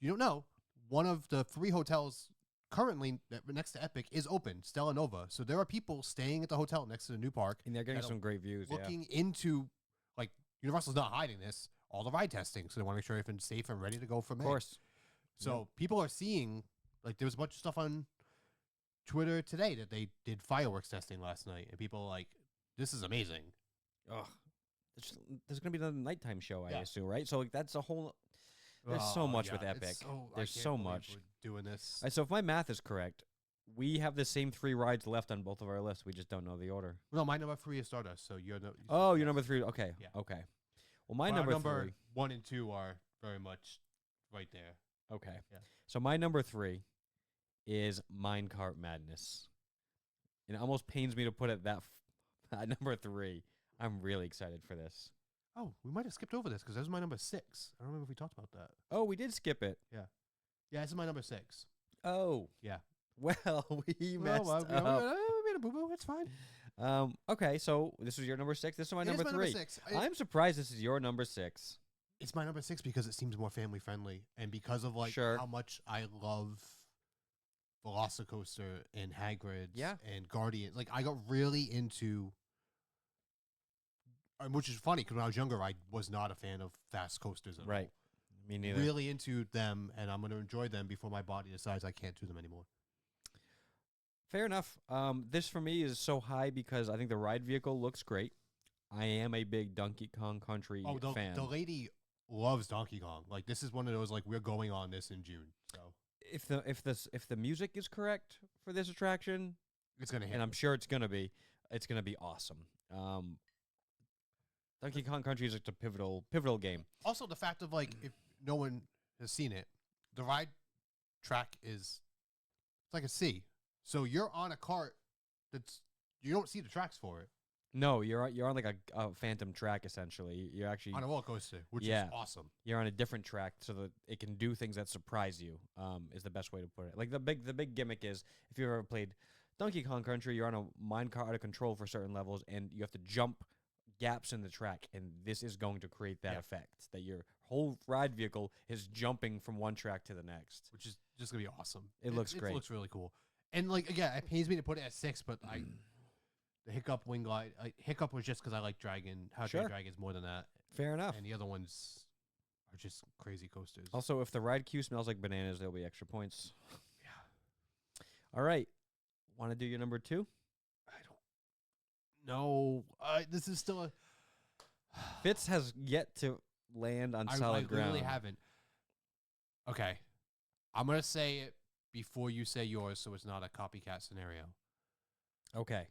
you don't know, one of the 3 hotels currently next to Epic is open, Stella Nova. So there are people staying at the hotel next to the new park,
and they're getting
that'll-
some great views. Yeah,
looking into, like, Universal's not hiding this, all the ride testing. So they want to make sure everything's safe and ready to go for
of
May.
course.
So people are seeing, like, there was a bunch of stuff on Twitter today that they did fireworks testing last night, and people are like, this is amazing.
Ugh. There's gonna be another nighttime show, I
Yeah.
assume, right? So like, that's a whole. There's so much with
it's
Epic.
I
There's
can't
so
believe
much.
we're doing this.
All right, so if my math is correct, we have the same 3 rides left on both of our lists. We just don't know the order.
No, my number 3 is Stardust, so you're no.
Oh, you're number 3. Okay,
Yeah.
okay. Well, my
Our
number 3.
1 and 2 are very much right there.
Okay.
Yeah.
So my number 3 is Minecart Madness. And it almost pains me to put it that At number 3, I'm really excited for this.
Oh, we might have skipped over this because that was my number 6. I don't remember if we talked about that.
Oh, we did skip it.
Yeah, this is my number 6.
Oh.
Yeah.
Well, we messed
Well,
up.
we made a boo-boo. It's fine.
Okay, so this was your number 6. This is my
It
number
is
3.
6.
I'm surprised this is your number 6.
It's my number 6 because it seems more family friendly, and because of
Sure.
how much I love Velocicoaster and Hagrid,
Yeah.
and Guardian. Like I got really into, which is funny because when I was younger, I was not a fan of fast coasters at
Right. Me neither.
Really into them, and I'm going to enjoy them before my body decides I can't do them anymore.
Fair enough. This for me is so high because I think the ride vehicle looks great. I am a big Donkey Kong Country fan.
The lady loves Donkey Kong. Like this is one of those like we're going on this in June. So
if the music is correct for this attraction,
it's gonna hit.
and I'm sure it's gonna be awesome. Donkey Kong Country is like a pivotal game.
Also, the fact of like if no one has seen it, the ride track is it's like a C. So you're on a cart you don't see the tracks for it.
No, you're on like a phantom track essentially. You're actually
On a roller coaster, which
Yeah.
is awesome.
you're on a different track so that it can do things that surprise you. Is the best way to put it. Like the big gimmick is if you've ever played Donkey Kong Country, you're on a minecart out of control for certain levels, and you have to jump gaps in the track, and this is going to create that
Yeah.
effect that your whole ride vehicle is jumping from one track to the next.
Which is just gonna be awesome.
It looks great.
It looks really cool. And like again, it pains me to put it at 6, but the Hiccup Wing Glide, Hiccup was just because I like How to
Sure.
Train Dragons more than that,
Fair enough.
and the other ones are just crazy coasters.
Also, if the ride queue smells like bananas, there'll be extra points.
Yeah,
All right. Want to do your number 2?
I don't know. This is still a.
Fitz has yet to land on solid
I
ground.
really haven't. Okay, I'm gonna say it before you say yours, so it's not a copycat scenario.
Okay.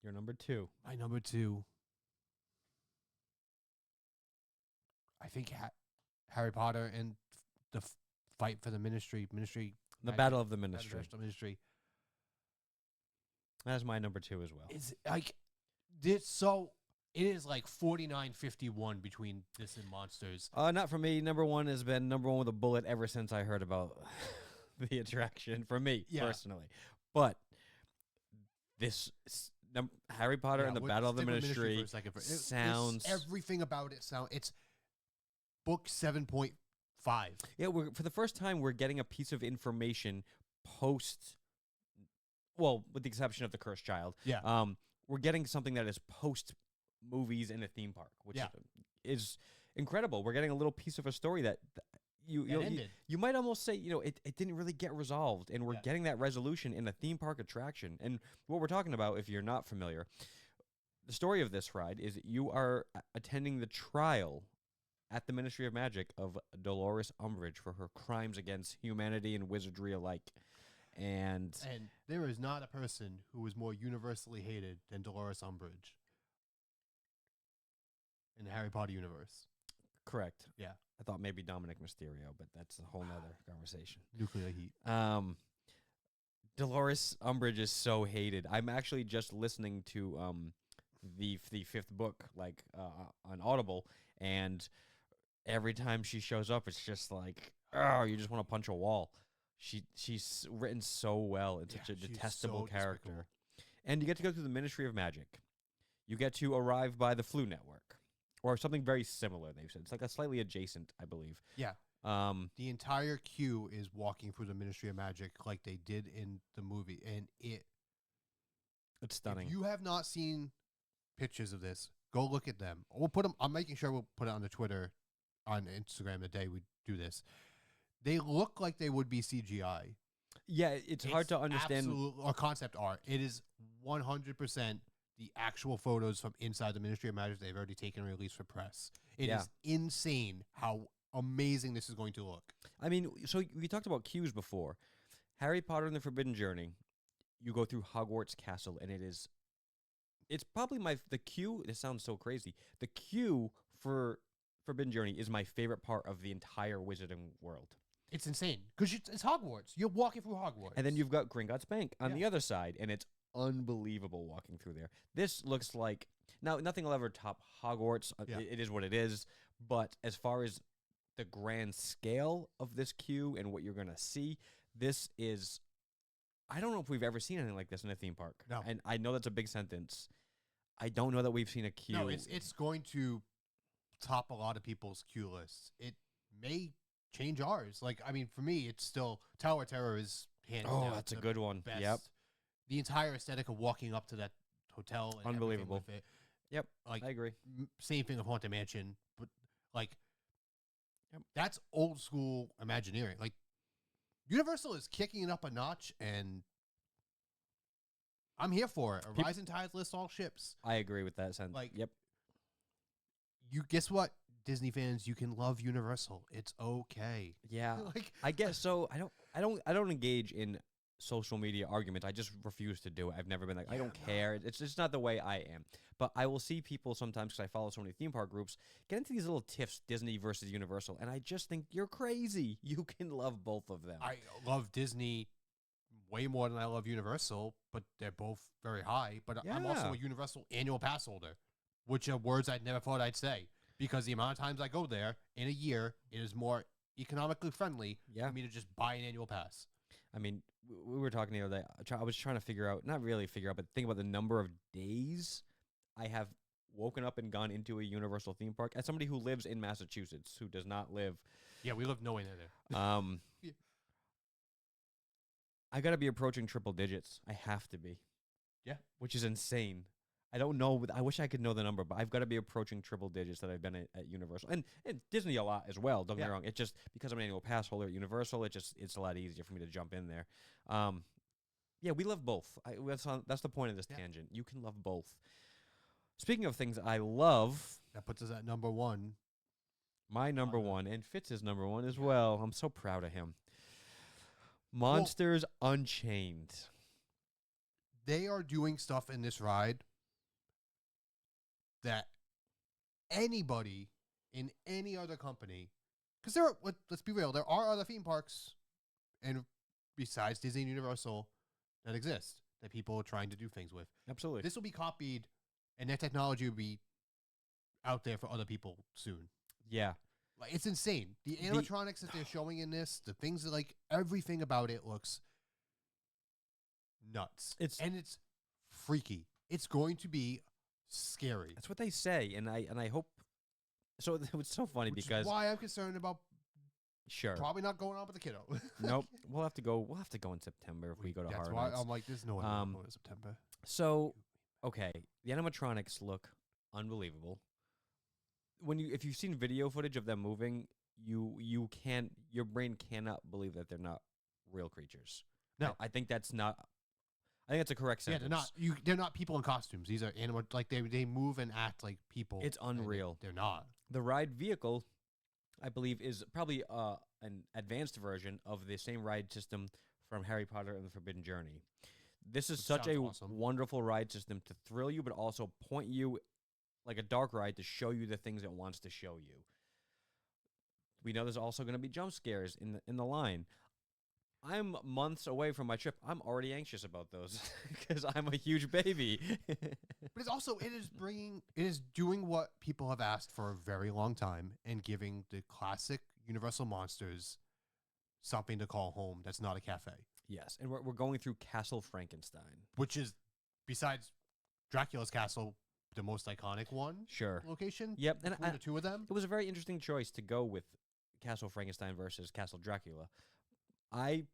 Your number 2.
My number 2. I think Harry Potter and the fight for the Ministry.
The Battle of the
Ministry.
Ministry. That's my number 2 as well.
Is like this? So it is like 49-51 between this and Monsters.
Not for me. Number 1 has been number 1 with a bullet ever since I heard about the attraction. For me,
Yeah.
personally. But this Harry Potter and the Battle of the
Stick with
Ministry
for a second.
sounds
Everything about it sound. It's book 7.5.
Yeah, for the first time, we're getting a piece of information post. Well, with the exception of the Cursed Child,
Yeah.
we're getting something that is post movies in a theme park, which
Yeah.
is incredible. We're getting a little piece of a story that
ended.
you might almost say it didn't really get resolved, and we're
Yeah.
getting that resolution in a theme park attraction. And what we're talking about, if you're not familiar, the story of this ride is you are attending the trial at the Ministry of Magic of Dolores Umbridge for her crimes against humanity and wizardry alike. And
there is not a person who is more universally hated than Dolores Umbridge in the Harry Potter universe.
correct.
Yeah.
I thought maybe Dominic Mysterio, but that's a whole nother conversation.
Nuclear heat.
Dolores Umbridge is so hated. I'm actually just listening to the 5th book on Audible, and every time she shows up, it's just like, oh, you just want to punch a wall. She's written so well and such a
she's
detestable
so
character.
despicable.
And you get to go through the Ministry of Magic. You get to arrive by the Flu Network, or something very similar. They've said it's like a slightly adjacent, I believe.
Yeah. The entire queue is walking through the Ministry of Magic like they did in the movie, and
It's stunning.
If you have not seen pictures of this, go look at them. We'll put them. I'm making sure we'll put it on the Twitter, on Instagram the day we do this. They look like they would be CGI.
Yeah, it's hard to understand.
Or concept art. It is 100% the actual photos from inside the Ministry of Magic they've already taken and released for press. It is insane how amazing this is going to look.
I mean, so we talked about queues before. Harry Potter and the Forbidden Journey, you go through Hogwarts Castle, and it's probably the queue, this sounds so crazy, the queue for Forbidden Journey is my favorite part of the entire Wizarding world.
It's insane because it's Hogwarts. You're walking through Hogwarts.
And then you've got Gringotts Bank on the other side, and it's unbelievable walking through there. This looks like now nothing will ever top Hogwarts.
Yeah.
It is what it is. But as far as the grand scale of this queue and what you're gonna see, this is. I don't know if we've ever seen anything like this in a theme park.
No.
And I know that's a big sentence. I don't know that we've seen a queue.
No, it's going to top a lot of people's queue lists. It may change ours. Like, I mean, for me, it's still Tower of Terror is hands
Oh,
down
that's a
the
good one.
best.
Yep.
The entire aesthetic of walking up to that hotel, and everything
Unbelievable.
with it.
Yep.
Like,
I agree.
same thing of Haunted Mansion, but like,
Yep.
that's old school Imagineering. Like, Universal is kicking it up a notch, and I'm here for it. A rising tides lifts all ships.
I agree with that sentence.
Like,
yep.
You guess what, Disney fans, you can love Universal. It's okay.
Yeah.
Like,
I guess so. I don't engage in social media arguments. I just refuse to do it. I've never been like, I
Yeah,
don't
no.
care. It's just not the way I am. But I will see people sometimes, because I follow so many theme park groups, get into these little tiffs, Disney versus Universal, and I just think you're crazy. You can love both of them.
I love Disney way more than I love Universal, but they're both very high. But I'm also
Yeah.
a Universal annual pass holder, which are words I never thought I'd say, because the amount of times I go there in a year, it is more economically friendly
Yeah.
for me to just buy an annual pass.
I mean, we were talking the other day. I was trying to figure out, not really figure out, but think about the number of days I have woken up and gone into a Universal theme park. As somebody who lives in Massachusetts, who does not live,
Yeah, we live nowhere near there. Yeah.
I got to be approaching triple digits. I have to be.
Yeah.
Which is insane. I don't know. I wish I could know the number, but I've got to be approaching triple digits that I've been at Universal and Disney a lot as well. Don't get me
Yeah.
wrong. It's just because I'm an annual pass holder at Universal. It's a lot easier for me to jump in there. Yeah, we love both. That's the point of this
Yeah.
tangent. You can love both. Speaking of things I love,
That puts us at number one.
my number
the-
one and Fitz is number one as well. I'm so proud of him. Monsters Unchained.
They are doing stuff in this ride that anybody in any other company, because let's be real, there are other theme parks, and besides Disney and Universal, that exist that people are trying to do things with.
Absolutely.
This will be copied, and their technology will be out there for other people soon.
Yeah.
Like, it's insane. The animatronics that they're showing in this, the things that, like, everything about it looks nuts. And it's freaky. It's going to be scary.
That's what they say, and I hope. So it was so funny
Which
because
is why I'm concerned about
sure,
probably not going on with the kiddo.
nope, we'll have to go. We'll have to go in September if we go to
That's
Horror
why
Nights.
I'm like, there's no way I'm going in September.
So okay, the animatronics look unbelievable. If you've seen video footage of them moving, you can't. Your brain cannot believe that they're not real creatures.
No.
I think that's not. I think that's a correct
Yeah,
sentence.
they're not. They're not people in costumes. These are animal. Like they move and act like people.
It's
and
unreal.
They're not.
The ride vehicle, I believe, is probably an advanced version of the same ride system from Harry Potter and the Forbidden Journey. This is
Which
such a
sounds awesome.
wonderful ride system to thrill you, but also point you like a dark ride to show you the things it wants to show you. We know there's also going to be jump scares in the line. I'm months away from my trip. I'm already anxious about those because I'm a huge baby.
But it's also it is doing what people have asked for a very long time and giving the classic Universal monsters something to call home that's not a cafe.
Yes, and we're going through Castle Frankenstein.
Which is, besides Dracula's castle, the most iconic one
Sure.
location.
Yep, and
Between the two of them.
it was a very interesting choice to go with Castle Frankenstein versus Castle Dracula. I'm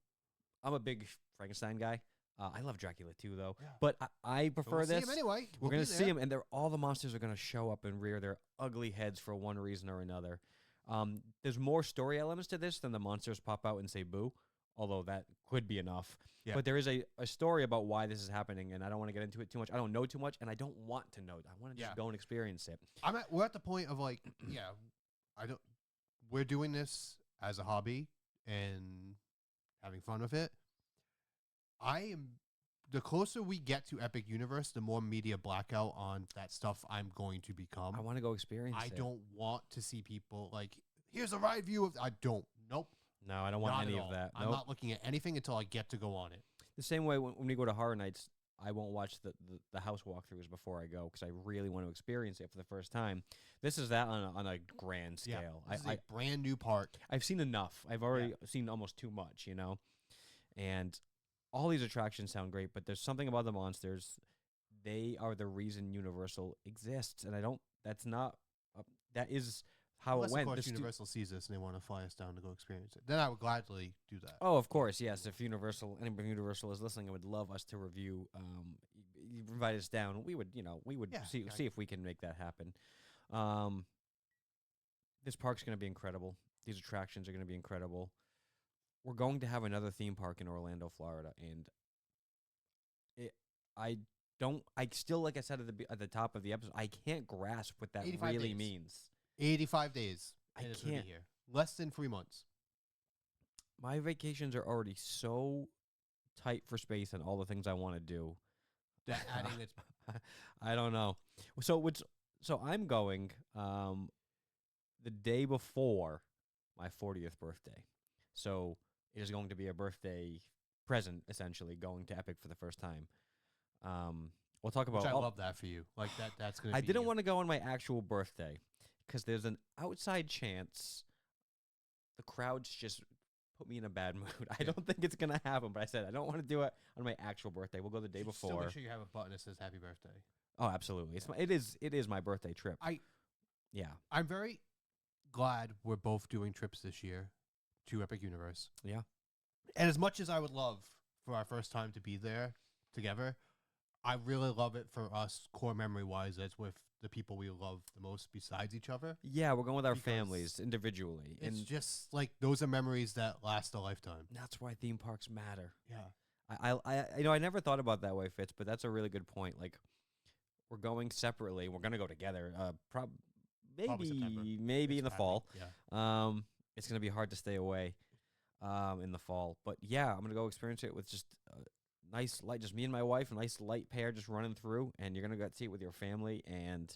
a big Frankenstein guy. I love Dracula too, though.
Yeah.
But I prefer
We'll see
this.
him anyway.
We're
We'll
gonna
be
see
there.
them, and all the monsters are gonna show up and rear their ugly heads for one reason or another. There's more story elements to this than the monsters pop out and say boo, although that could be enough.
Yeah.
But there is a story about why this is happening, and I don't want to get into it too much. I don't know too much, and I don't want to know. I want to just
Yeah.
go and experience it.
We're at the point of like, yeah, we're doing this as a hobby and having fun with it. The closer we get to Epic Universe, the more media blackout on that stuff I'm going to become.
I want to go experience it.
I don't want to see people like, here's a ride view of. I don't. Nope.
No, I don't want
Not
any
at
of
all.
that.
I'm
Nope.
not looking at anything until I get to go on it.
The same way when we go to Horror Nights, I won't watch the house walkthroughs before I go because I really want to experience it for the first time. This is that on a grand scale.
This is a brand new park.
I've seen enough. I've already seen almost too much, you know? And all these attractions sound great, but there's something about the monsters. They are the reason Universal exists. And that is how
Unless,
it went.
of course,
The
Universal sees this and they want to fly us down to go experience it. Then I would gladly do that.
Oh, of course, yes. If anybody from Universal is listening, I would love us to review. You invite us down. We would, see if we can make that happen. This park's going to be incredible. These attractions are going to be incredible. We're going to have another theme park in Orlando, Florida, and I still, like I said at the top of the episode, I can't grasp what that
85
really
days.
means.
85 days.
I
and it's gonna
can't.
be here. Less than 3 months.
My vacations are already so tight for space and all the things I want to do.
That adding its
I don't know. So I'm going the day before my 40th birthday. So it is going to be a birthday present, essentially, going to Epic for the first time. We'll talk about.
which I love that for you. Like that. That's gonna.
I
be
didn't want to go on my actual birthday because there's an outside chance the crowds just put me in a bad mood. I don't think it's gonna happen, but I said I don't want to do it on my actual birthday. We'll go the day
Still
before.
make sure you have a button that says "Happy Birthday."
Oh, absolutely. It is my birthday trip. Yeah.
I'm very glad we're both doing trips this year to Epic Universe.
Yeah.
And as much as I would love for our first time to be there together, I really love it for us, core memory wise, as with the people we love the most besides each other.
Yeah, we're going with our
Because
families individually.
It's
And
just like those are memories that last a lifetime.
that's why theme parks matter.
Yeah.
I never thought about it that way, Fitz, but that's a really good point. Like, we're going separately. We're gonna go together.
Probably September.
Maybe
It's
in the
happening,
fall.
Yeah.
It's gonna be hard to stay away, in the fall. But yeah, I'm gonna go experience it with just nice light, just me and my wife, a nice light pair, just running through. And you're gonna go see it with your family, and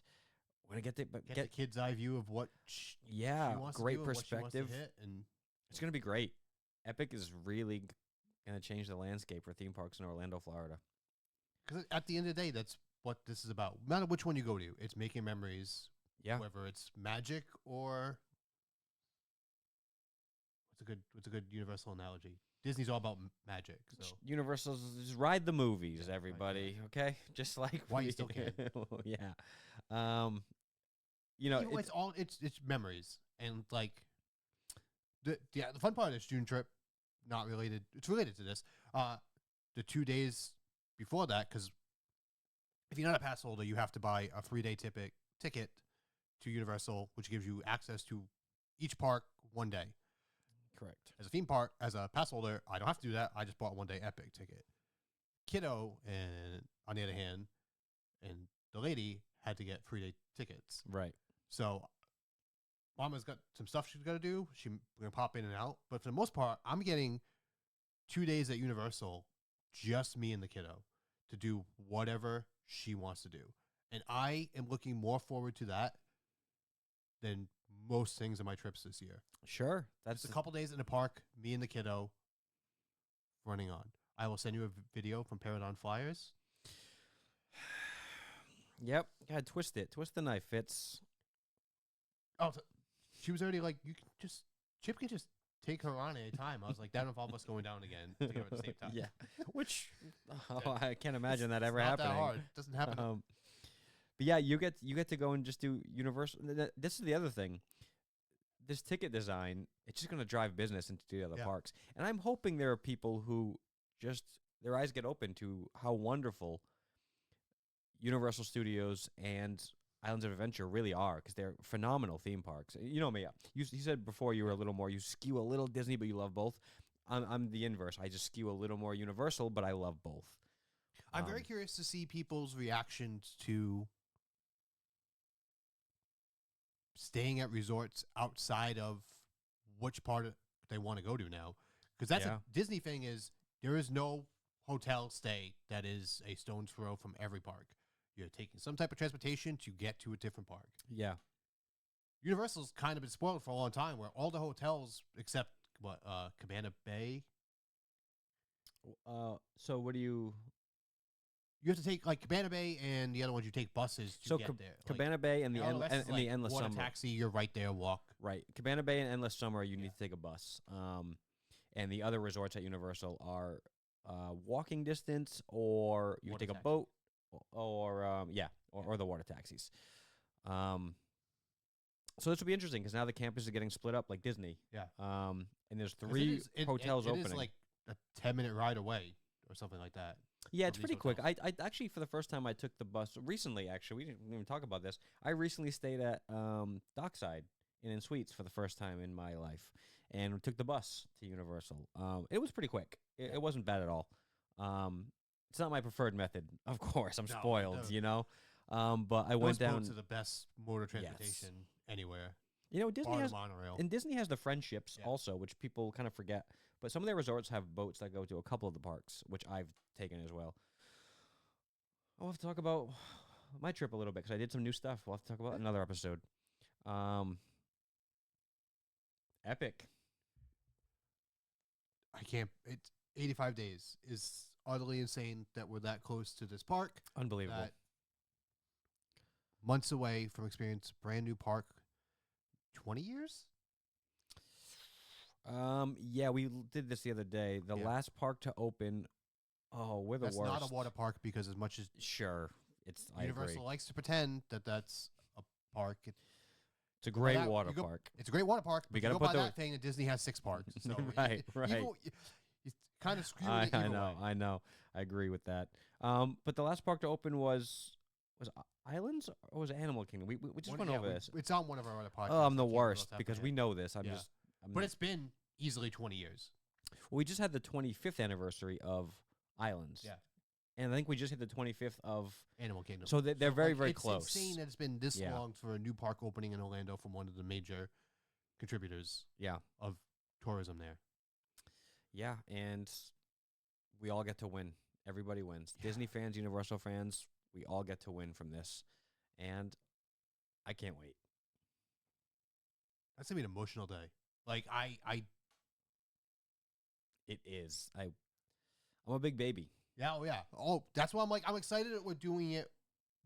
we're gonna get
Get the kid's eye view of what she wants
great
to do and what she wants to
perspective.
hit, and
It's gonna be great. Epic is really gonna change the landscape for theme parks in Orlando, Florida.
because at the end of the day, that's what this is about. No matter which one you go to, it's making memories.
Yeah.
Whether it's magic or what's a good universal analogy? Disney's all about magic. So
Universal's just ride the movies,
Yeah,
everybody. Okay, just like
While you
we-
still can.
Yeah. You know,
Even it's memories and like the fun part of this June trip, not related. It's related to this. The 2 days before that, because if you're not a pass holder, you have to buy a 3-day ticket to Universal, which gives you access to each park one day.
correct.
As a pass holder, I don't have to do that. I just bought a 1-day Epic ticket. Kiddo, and on the other hand, and the lady had to get 3-day tickets.
Right.
So, Mama's got some stuff she's got to do. We're gonna pop in and out, but for the most part, I'm getting 2 days at Universal, just me and the kiddo, to do whatever she wants to do, and I am looking more forward to that than most things in my trips this year.
Sure. That's
Just a couple days in the park, me and the kiddo running on. I will send you a video from Paragon Flyers.
Yep. God, twist it. Twist the knife. Fitz.
Oh, she was already like, Chip can just take her on at a time. I was like, that involve us going down again together at the same time.
Yeah. Which I can't imagine that ever
It's not
happening.
that hard. It doesn't happen.
But yeah, you get to go and just do Universal. This is the other thing. This ticket design, it's just going to drive business into the other
Yeah.
parks. And I'm hoping there are people who just their eyes get open to how wonderful Universal Studios and Islands of Adventure really are, because they're phenomenal theme parks. You know me. You said before you were a little more, you skew a little Disney, but you love both. I'm the inverse. I just skew a little more Universal, but I love both.
I'm very curious to see people's reactions to staying at resorts outside of which part they want to go to now. Because that's
Yeah.
a Disney thing is there is no hotel stay that is a stone's throw from every park. You're taking some type of transportation to get to a different park.
Yeah.
Universal's kind of been spoiled for a long time where all the hotels except Cabana Bay.
So what do you?
You have to take like Cabana Bay and the other ones. You take buses to
So
get there. Like,
Cabana Bay and the
all rest is,
and the Endless
water
Summer.
taxi. You're right there. Walk.
Right. Cabana Bay and Endless Summer, you
Yeah.
need to take a bus. And the other resorts at Universal are walking distance, or you
Water
take a
taxi.
boat, or the water taxis. So this will be interesting because now the campus is getting split up like Disney.
Yeah.
And there's
'Cause
three
it
hotels
it
opening.
is like a 10-minute ride away or something like that.
Yeah,
from
it's
these
pretty quick.
hotels.
I actually, for the first time, I took the bus recently. Actually, we didn't even talk about this. I recently stayed at Dockside Inn and Suites for the first time in my life, and took the bus to Universal. It was pretty quick. It wasn't bad at all. It's not my preferred method, of course. I'm
No,
spoiled,
no.
you know. But I
Those
went down.
boats are the best motor transportation anywhere.
You know, Disney
Bar
has
the monorail.
and Disney has the friendships
Yeah.
also, which people kind of forget. But some of their resorts have boats that go to a couple of the parks, which I've taken as well. I'll have to talk about my trip a little bit because I did some new stuff. We'll have to talk about another episode. Epic.
I can't. It's 85 days is utterly insane that we're that close to this park.
Unbelievable.
That months away from experience brand new park. 20 years?
Yeah, we did this the other day. The
Yeah.
last park to open. Oh, we're the
That's
worst.
not a water park because as much as
Sure, it's I
Universal
agree.
likes to pretend that that's a park,
It's a great
that-
water
you go-
park.
it's a great water park.
We
But
gotta
you go
put
by
the-
that thing that Disney has 6 parks. So
Right, right.
It's kind of skewed.
I
either
know,
way.
I know. I agree with that. But the last park to open was Islands or was it Animal Kingdom? We just went
Yeah,
over this.
It's on one of our other podcasts.
Oh, I'm
I
the
can't remember
worst
off the top of
because
my
we
head.
know this. I'm
Yeah.
just.
But it's been easily 20 years.
We just had the 25th anniversary of Islands.
Yeah.
And I think we just hit the 25th of.
Animal Kingdom.
So they're very,
like,
very
it's
close.
insane that it's been this
Yeah.
long for a new park opening in Orlando from one of the major contributors
Yeah.
of tourism there.
Yeah. And we all get to win. Everybody wins.
Yeah.
Disney fans, Universal fans, we all get to win from this. And I can't wait.
That's gonna be an emotional day. Like
It is. I'm a big baby.
yeah, that's why I'm excited that we're doing it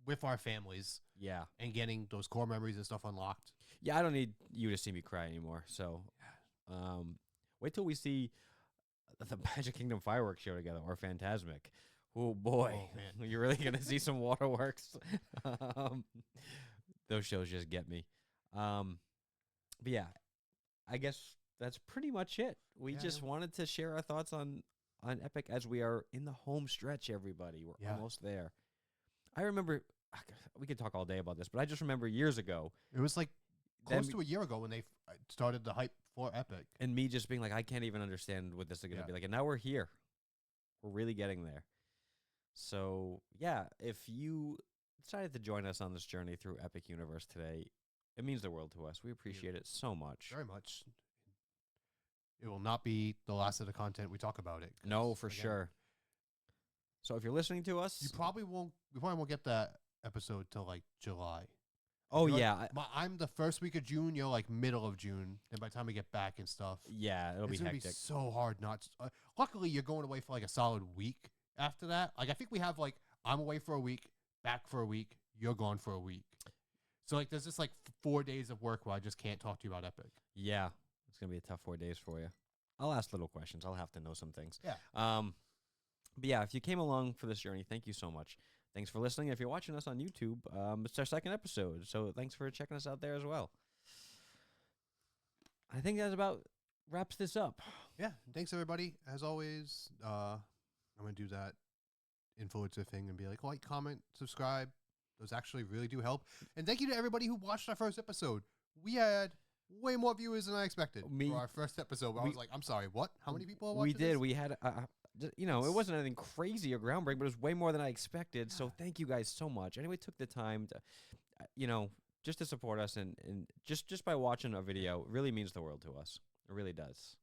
with our families
Yeah.
and getting those core memories and stuff unlocked.
Yeah, I don't need you to see me cry anymore. So, wait till we see the Magic Kingdom fireworks show together or Phantasmic. Oh boy,
Oh, man.
you're really gonna see some waterworks. Those shows just get me. But yeah, I guess that's pretty much it. We
Yeah,
just
yeah.
wanted to share our thoughts on Epic as we are in the home stretch. Everybody, we're
Yeah.
almost there. I remember. We could talk all day about this, but I just remember years ago.
It was like
Then
close
we-
to a year ago when they started the hype for Epic.
And me just being like, I can't even understand what this is going to
Yeah.
be like. And now we're here. We're really getting there. So, yeah, if you decided to join us on this journey through Epic Universe today, it means the world to us. We appreciate it so much.
Very much. It will not be the last of the content we talk about it. 'cause,
No, for
again,
sure. So if you're listening to us,
You probably won't. We probably won't get that episode till like July.
oh,
You're like-
yeah.
I'm the first week of June. You're like middle of June, and by the time we get back and stuff,
Yeah, it'll be
it's gonna
hectic.
be so hard. Not. Luckily, you're going away for like a solid week after that. Like I think we have like I'm away for a week, back for a week. You're gone for a week. So like there's just like 4 days of work where I just can't talk to you about Epic.
Yeah, it's going to be a tough 4 days for you. I'll ask little questions. I'll have to know some things.
Yeah.
But yeah, if you came along for this journey, thank you so much. Thanks for listening. If you're watching us on YouTube, it's our second episode, so thanks for checking us out there as well. I think that about wraps this up.
Yeah. Thanks everybody. As always, I'm gonna do that influencer thing and be like, like, comment, subscribe. Those actually really do help. And thank you to everybody who watched our first episode. We had way more viewers than I expected
Me-
for our first episode. I
we-
was like, I'm sorry, what? How many people are
We
watching
did.
this?
We had, it wasn't anything crazy or groundbreaking, but it was way more than I expected. So thank you guys so much. Anyway, took the time to, just to support us and just by watching a video really means the world to us. It really does.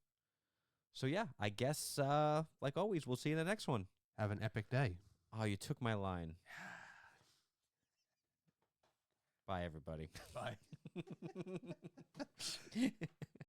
So yeah, I guess like always, we'll see you in the next one.
Have an epic day.
Oh, you took my line. Bye, everybody.
Bye.